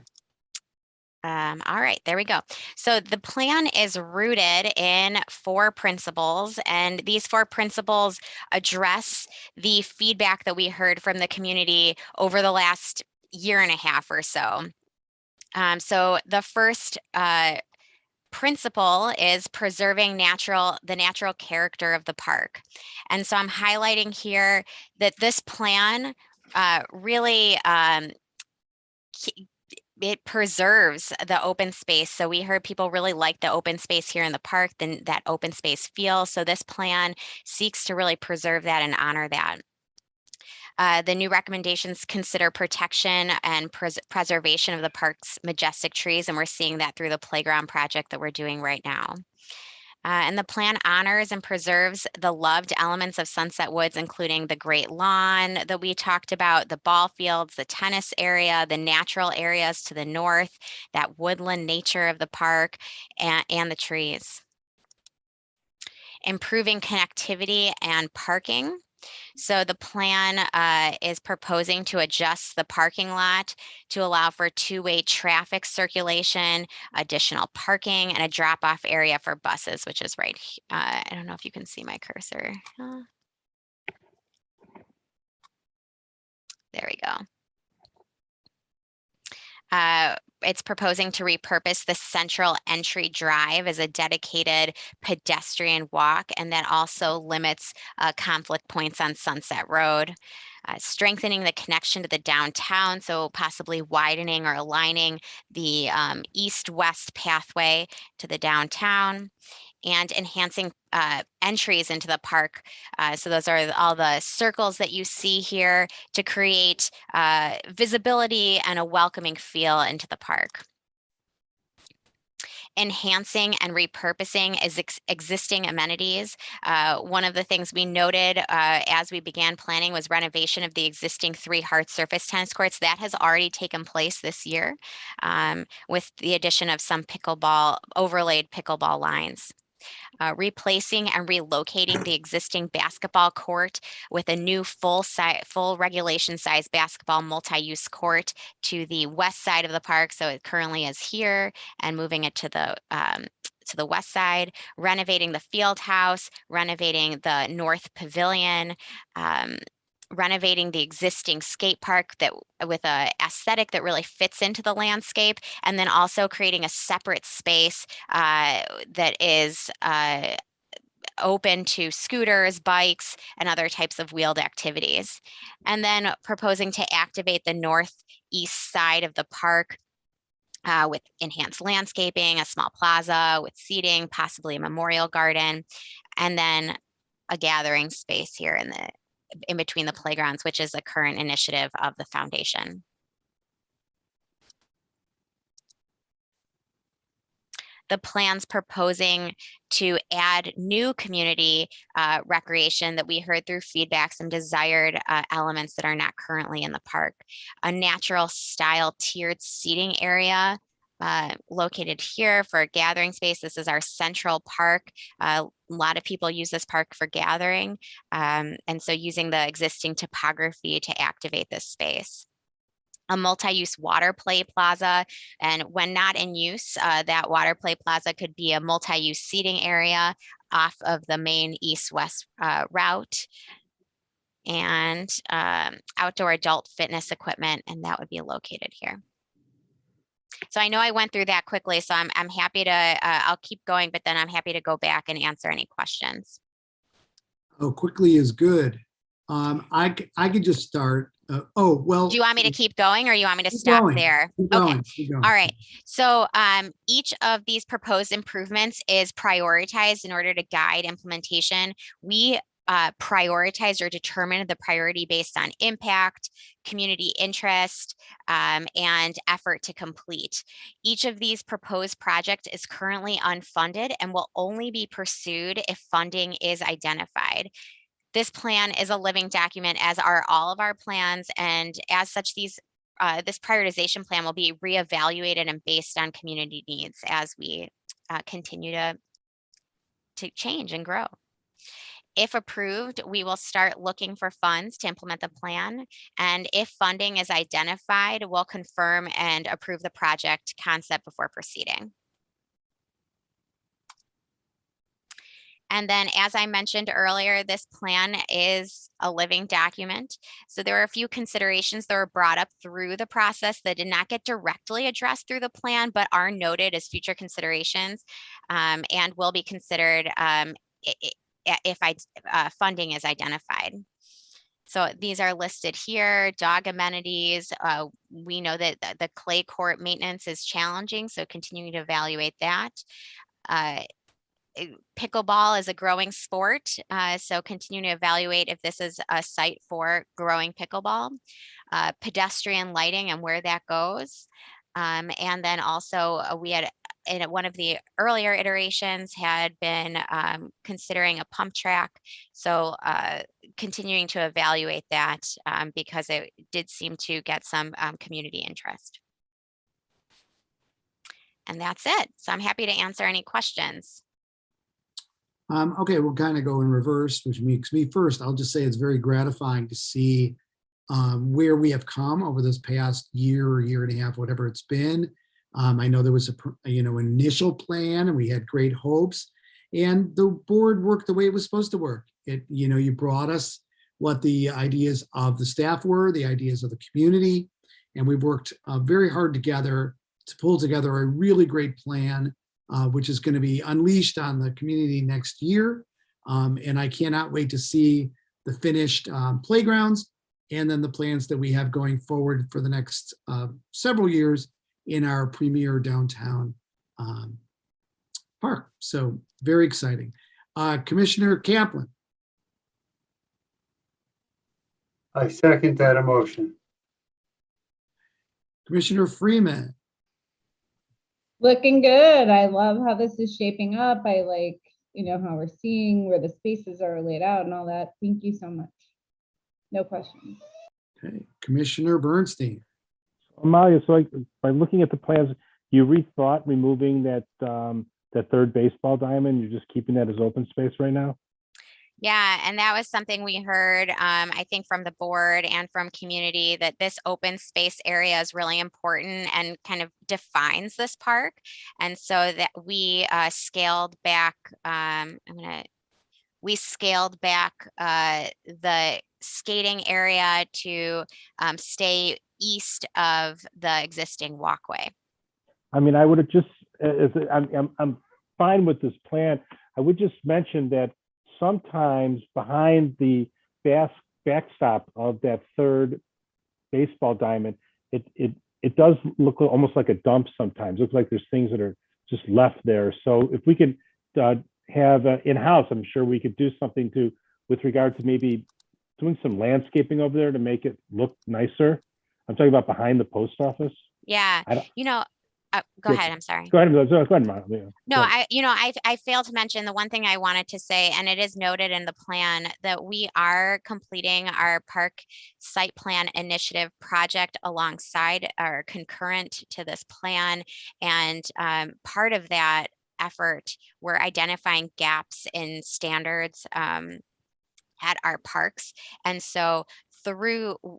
All right, there we go. So the plan is rooted in 4 principles, and these 4 principles address the feedback that we heard from the community over the last year and a half or so. So the first principle is preserving the natural character of the park. And so I'm highlighting here that this plan really it preserves the open space. So we heard people really like the open space here in the park, then that open space feel. So this plan seeks to really preserve that and honor that. The new recommendations consider protection and preservation of the park's majestic trees, and we're seeing that through the playground project that we're doing right now. And the plan honors and preserves the loved elements of Sunset Woods, including the great lawn that we talked about, the ball fields, the tennis area, the natural areas to the north, that woodland nature of the park, and the trees. Improving connectivity and parking. So the plan is proposing to adjust the parking lot to allow for two-way traffic circulation, additional parking, and a drop-off area for buses, which is right. I don't know if you can see my cursor. There we go. It's proposing to repurpose the central entry drive as a dedicated pedestrian walk, and that also limits conflict points on Sunset Road. Strengthening the connection to the downtown, so possibly widening or aligning the east-west pathway to the downtown, and enhancing entries into the park. So those are all the circles that you see here to create visibility and a welcoming feel into the park. Enhancing and repurposing existing amenities. One of the things we noted as we began planning was renovation of the existing 3 hard surface tennis courts. That has already taken place this year with the addition of some overlaid pickleball lines. Replacing and relocating the existing basketball court with a new full regulation size basketball multi-use court to the west side of the park. So it currently is here, and moving it to the west side, renovating the field house, renovating the north pavilion, renovating the existing skate park with a aesthetic that really fits into the landscape, and then also creating a separate space that is open to scooters, bikes, and other types of wheeled activities. And then proposing to activate the northeast side of the park with enhanced landscaping, a small plaza with seating, possibly a memorial garden, and then a gathering space here in between the playgrounds, which is a current initiative of the foundation. The plan's proposing to add new community recreation that we heard through feedback, some desired elements that are not currently in the park. A natural style tiered seating area located here for a gathering space. This is our central park. A lot of people use this park for gathering. And so using the existing topography to activate this space. A multi-use water play plaza, and when not in use, that water play plaza could be a multi-use seating area off of the main east-west route, and outdoor adult fitness equipment, and that would be located here. So I know I went through that quickly, so I'm happy to, I'll keep going, but then I'm happy to go back and answer any questions. Oh, quickly is good. I could just start. Well. Do you want me to keep going, or you want me to Keep stop going, there? keep Okay. going, keep going. All right. So each of these proposed improvements is prioritized in order to guide implementation. We prioritized or determined the priority based on impact, community interest, and effort to complete. Each of these proposed projects is currently unfunded and will only be pursued if funding is identified. This plan is a living document, as are all of our plans, and as such, this prioritization plan will be reevaluated and based on community needs as we continue to change and grow. If approved, we will start looking for funds to implement the plan, and if funding is identified, we'll confirm and approve the project concept before proceeding. And then, as I mentioned earlier, this plan is a living document. So there are a few considerations that were brought up through the process that did not get directly addressed through the plan, but are noted as future considerations and will be considered if funding is identified. So these are listed here. Dog amenities. We know that the clay court maintenance is challenging, so continuing to evaluate that. Pickleball is a growing sport, so continuing to evaluate if this is a site for growing pickleball. Pedestrian lighting and where that goes. And then also we had in one of the earlier iterations had been considering a pump track. So continuing to evaluate that because it did seem to get some community interest. And that's it. So I'm happy to answer any questions. Okay, we'll kind of go in reverse, which makes me first. I'll just say it's very gratifying to see where we have come over this past year and a half, whatever it's been. I know there was an initial plan, and we had great hopes, and the board worked the way it was supposed to work. You brought us what the ideas of the staff were, the ideas of the community, and we worked very hard together to pull together a really great plan, which is going to be unleashed on the community next year. And I cannot wait to see the finished playgrounds and then the plans that we have going forward for the next several years in our premier downtown park. So very exciting. Commissioner Kaplan. I second that emotion. Commissioner Freeman. Looking good. I love how this is shaping up. I like, how we're seeing where the spaces are laid out and all that. Thank you so much. No questions. Okay, Commissioner Bernstein. Amalia, so by looking at the plans, you rethought removing that third baseball diamond. You're just keeping that as open space right now? Yeah, and that was something we heard, I think, from the board and from community, that this open space area is really important and kind of defines this park. And so that we scaled back, the skating area to stay east of the existing walkway. I mean, I would have just, I'm fine with this plan. I would just mention that sometimes behind the backstop of that third baseball diamond, it does look almost like a dump sometimes. It looks like there's things that are just left there. So if we could have in-house, I'm sure we could do something with regard to maybe doing some landscaping over there to make it look nicer. I'm talking about behind the post office. Yeah, go ahead. I'm sorry. Go ahead, Marla. No, I failed to mention the one thing I wanted to say, and it is noted in the plan that we are completing our park site plan initiative project alongside or concurrent to this plan. And part of that effort, we're identifying gaps in standards at our parks. And so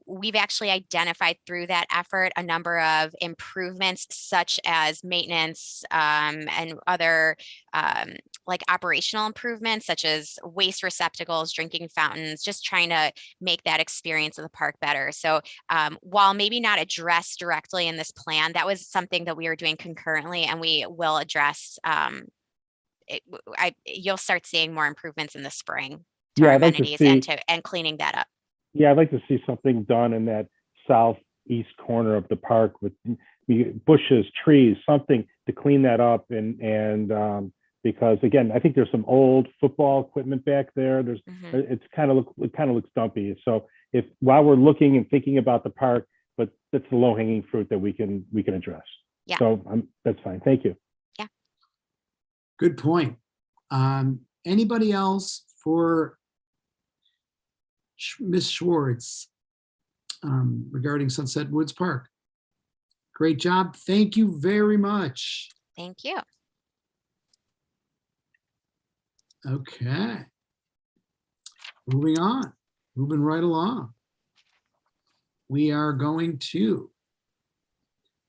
we've actually identified through that effort a number of improvements, such as maintenance and other like operational improvements, such as waste receptacles, drinking fountains, just trying to make that experience of the park better. So while maybe not addressed directly in this plan, that was something that we were doing concurrently, and we will address. You'll start seeing more improvements in the spring to our amenities and cleaning that up. Yeah, I'd like to see something done in that southeast corner of the park with bushes, trees, something to clean that up. And because again, I think there's some old football equipment back there. It kind of looks dumpy. So while we're looking and thinking about the park, but that's the low hanging fruit that we can address. Yeah. So that's fine. Thank you. Yeah. Good point. Anybody else for Ms. Schwartz regarding Sunset Woods Park? Great job. Thank you very much. Thank you. Okay. Moving on, moving right along. We are going to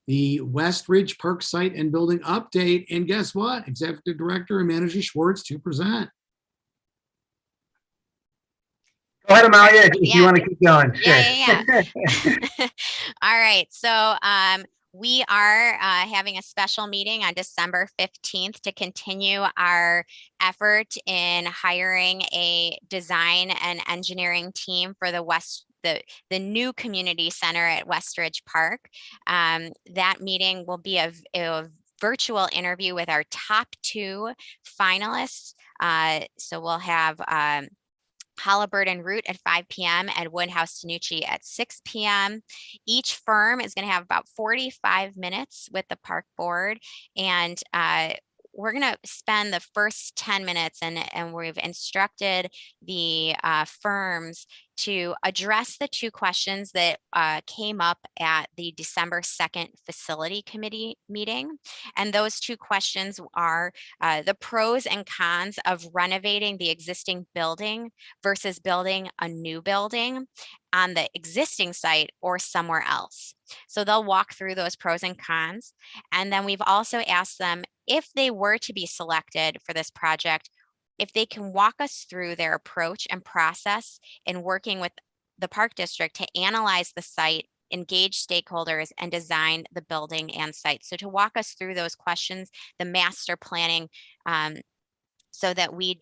the West Ridge Park Site and Building Update. And guess what? Executive Director and Manager Schwartz to present. Go ahead, Amalia, if you want to keep going. Sure. Yeah. All right. So we are having a special meeting on December 15th to continue our effort in hiring a design and engineering team for the new community center at West Ridge Park. That meeting will be a virtual interview with our top 2 finalists. So we'll have Halliburton Route at 5 p.m. and Woodhouse Tanucci at 6 p.m. Each firm is going to have about 45 minutes with the park board, and we're going to spend the first 10 minutes and we've instructed the firms to address the two questions that came up at the December 2nd facility committee meeting. And those two questions are the pros and cons of renovating the existing building versus building a new building on the existing site or somewhere else. So they'll walk through those pros and cons. And then we've also asked them, if they were to be selected for this project, if they can walk us through their approach and process in working with the park district to analyze the site, engage stakeholders, and design the building and site. So to walk us through those questions, the master planning, so that we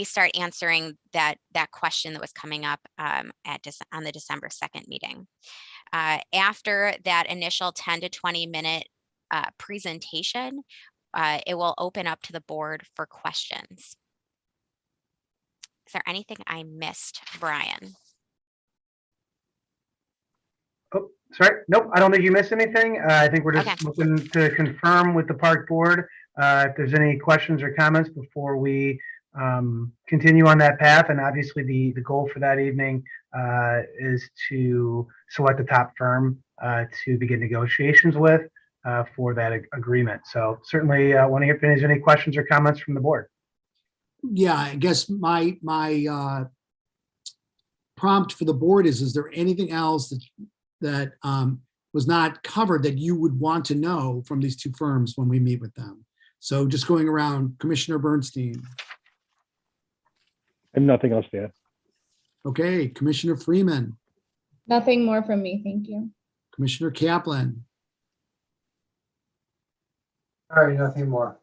start answering that question that was coming up on the December 2nd meeting. After that initial 10 to 20 minute presentation, it will open up to the board for questions. Is there anything I missed, Brian? Oh, sorry. Nope, I don't think you missed anything. I think we're just looking to confirm with the park board if there's any questions or comments before we continue on that path. And obviously the goal for that evening is to select the top firm to begin negotiations with for that agreement. So certainly want to hear if there's any questions or comments from the board. Yeah, I guess my prompt for the board is there anything else that was not covered that you would want to know from these two firms when we meet with them? So just going around, Commissioner Bernstein. I have nothing else to add. Okay, Commissioner Freeman. Nothing more from me, thank you. Commissioner Kaplan. All right, nothing more.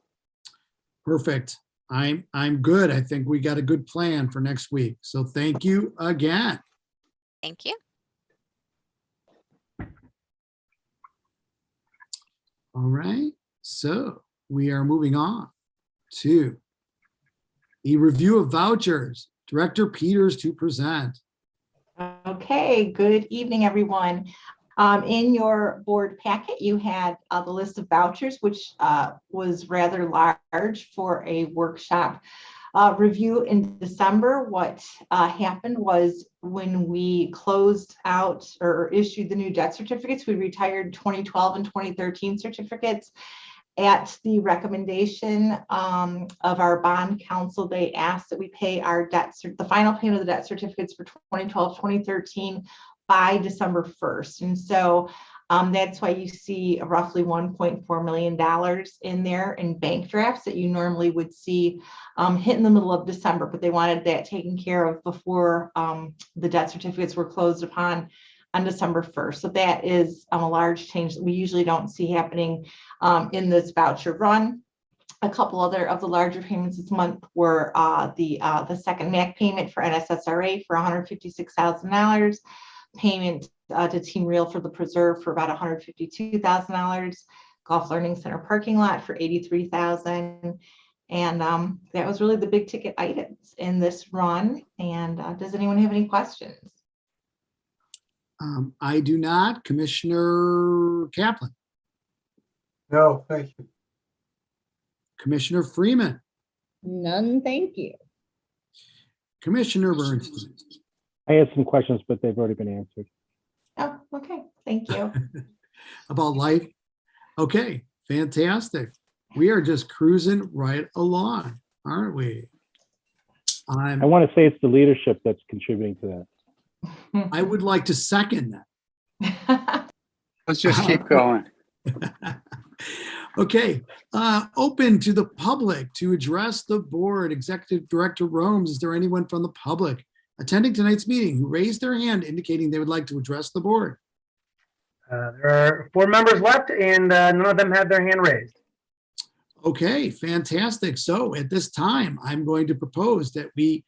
Perfect. I'm good. I think we got a good plan for next week. So thank you again. Thank you. All right. So we are moving on to the review of vouchers. Director Peters to present. Okay, good evening, everyone. In your board packet, you had the list of vouchers, which was rather large for a workshop review in December. What happened was when we closed out or issued the new debt certificates, we retired 2012 and 2013 certificates. At the recommendation of our bond counsel, they asked that we pay our the final payment of the debt certificates for 2012, 2013 by December 1st. And so that's why you see roughly $1.4 million in there in bank drafts that you normally would see hit in the middle of December, but they wanted that taken care of before the debt certificates were closed upon on December 1st. So that is a large change that we usually don't see happening in this voucher run. A couple other of the larger payments this month were the second MAC payment for NSSRA for $156,000, payment to Team Real for the preserve for about $152,000, Golf Learning Center parking lot for $83,000. And that was really the big ticket items in this run. And does anyone have any questions? I do not. Commissioner Kaplan. No, thank you. Commissioner Freeman. None, thank you. Commissioner Bernstein. I had some questions, but they've already been answered. Oh, okay. Thank you. About life. Okay, fantastic. We are just cruising right along, aren't we? I want to say it's the leadership that's contributing to that. I would like to second that. Let's just keep going. Okay, open to the public to address the board. Executive Director Romes, is there anyone from the public attending tonight's meeting who raised their hand indicating they would like to address the board? There are 4 members left and none of them have their hand raised. Okay, fantastic. So at this time, I'm going to propose that we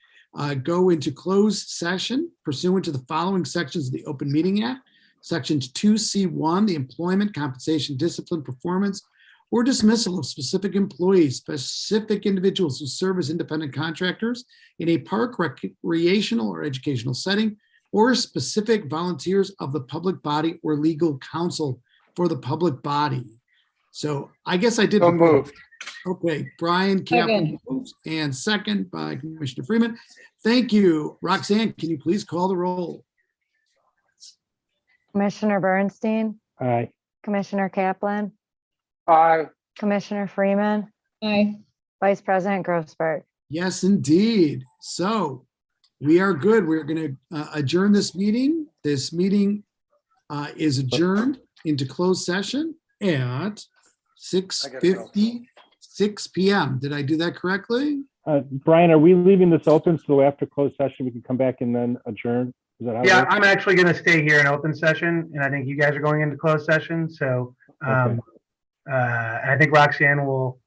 go into closed session pursuant to the following sections of the Open Meeting Act. Sections 2C1, the Employment, Compensation, Discipline, Performance, or dismissal of specific employees, specific individuals who serve as independent contractors in a park, recreational, or educational setting, or specific volunteers of the public body or legal counsel for the public body. So I guess I did. So moved. Okay, Brian Kaplan moves, and second by Commissioner Freeman. Thank you. Roxanne, can you please call the roll? Commissioner Bernstein, Aye. Commissioner Kaplan, Aye. Commissioner Freeman, Aye. Vice President Grossberg. Yes, indeed. So we are good. We're going to adjourn this meeting. This meeting is adjourned into closed session at 6:56 p.m. Did I do that correctly? Brian, are we leaving this open so after closed session we can come back and then adjourn? Is that how it Yeah, works? I'm actually going to stay here in open session, and I think you guys are going into closed session. So, Okay. I think Roxanne will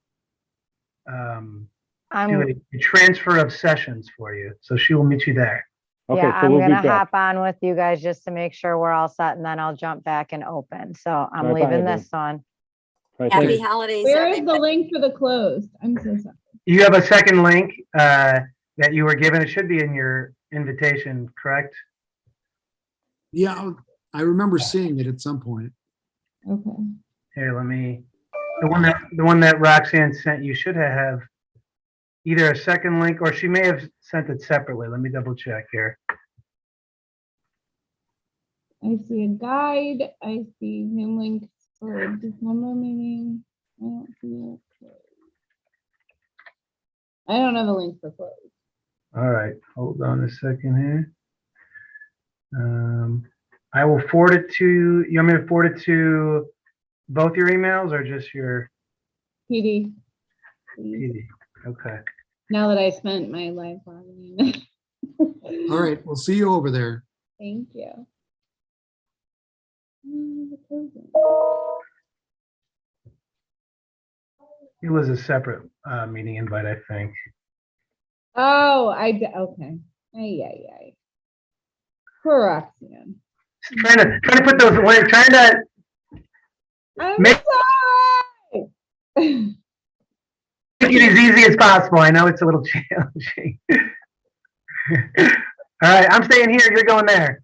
do I'm, a transfer of sessions for you. So she will meet you there. Okay, yeah, so I'm we'll be gonna back. hop on with you guys just to make sure we're all set, and then I'll jump back and open. So I'm Bye-bye, leaving everyone. this one. Right, Happy thanks. holidays. Where is the everybody. link for the closed? I'm so sorry. You have a second link that you were given. It should be in your invitation, correct? Yeah, I remember seeing it at some point. Okay. Here, let me. The one that Roxanne sent you should have either a second link, or she may have sent it separately. Let me double check here. I see a guide. I see Zoom links for December meeting. I don't see it. I don't have a link for close. All right, hold on a second here. I will forward it to, you want me to forward it to both your emails or just your PD. Please. PD? Okay. Now that I spent my life logging in. All right, we'll see you over there. Thank you. It was a separate meeting invite, I think. Oh, okay. Ay. Correction. Trying to put those away, trying to I'm make sorry. it as easy as possible. I know it's a little challenging. All right, I'm staying here. You're going there.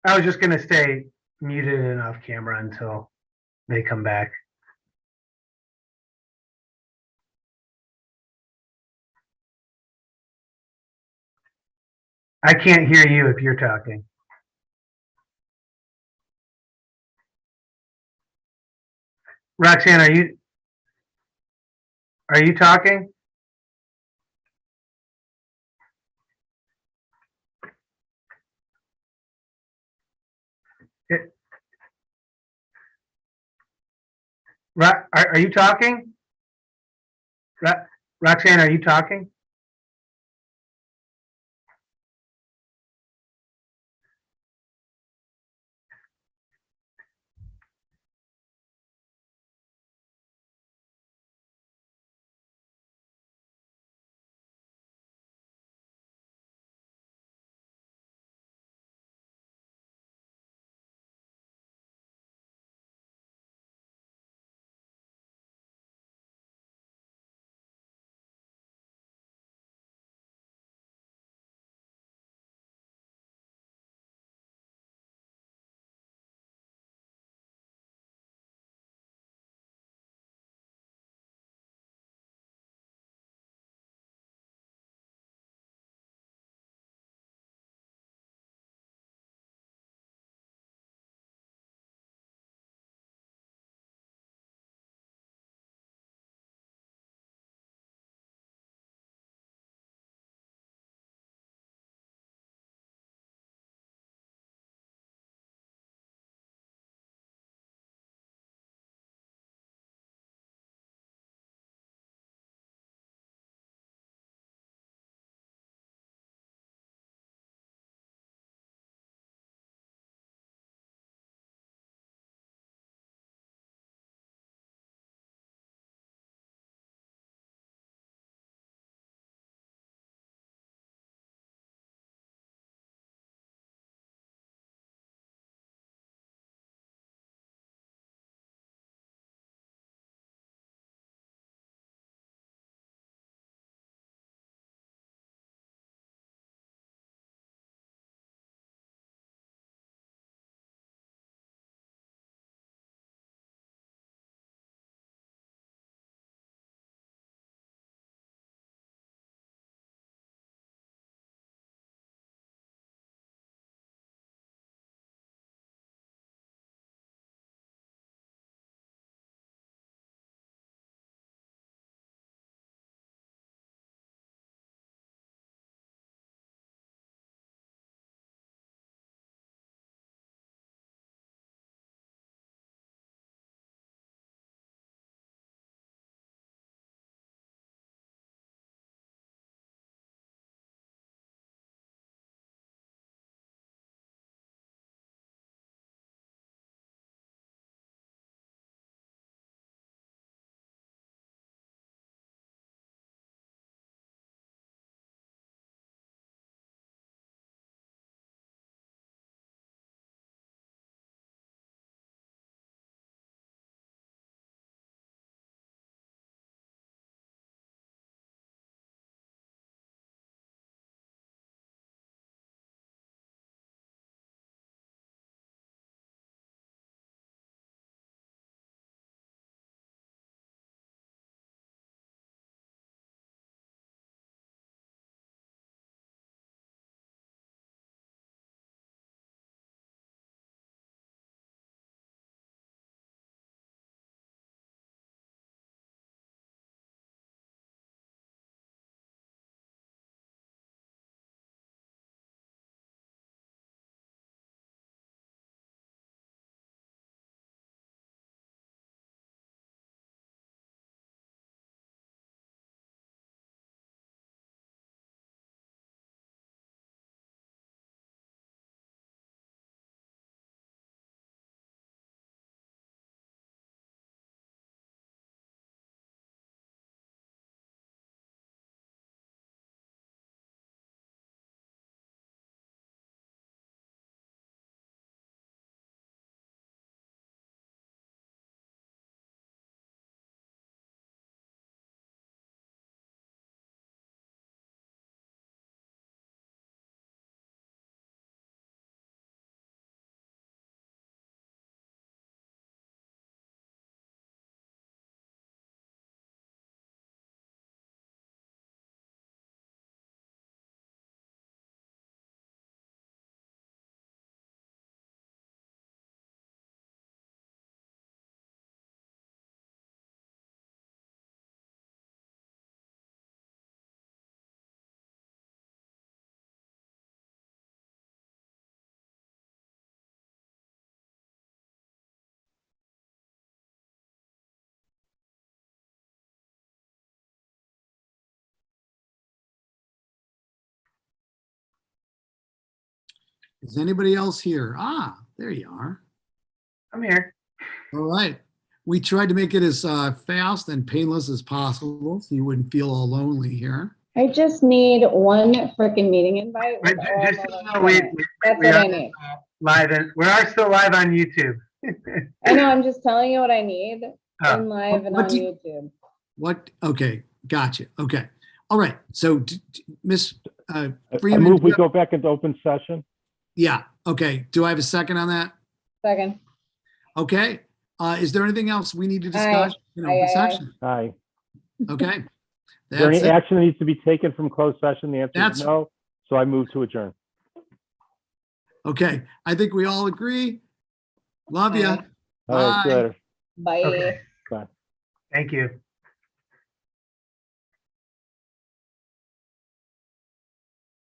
I was just going to stay muted and off camera until they come back. I can't hear you if you're talking. Roxanne, are you talking? Are you talking? Roxanne, are you talking? Is anybody else here? Ah, there you are. I'm here. All right. We tried to make it as fast and painless as possible, so you wouldn't feel all lonely here. I just need one freaking meeting invite. with But all just of so us you know, in it. That's we what I are need. live and we are still live on YouTube. I know, I'm just telling you what I need Oh. in live and What on do you- YouTube. What? Okay, gotcha. Okay. All right. So, Miss I Freeman. move we go back into open session. Yeah. Okay. Do I have a second on that? Second. Okay. Is there anything else we need to Aye. discuss in open Aye, aye, aye. session? Aye. Okay. Is there any That's it. action that needs to be taken from closed session? The answer That's- is no. So I move to adjourn. Okay. I think we all agree. Love you. Aye. All right, see you Bye. later. Bye. Okay. Bye. Thank you.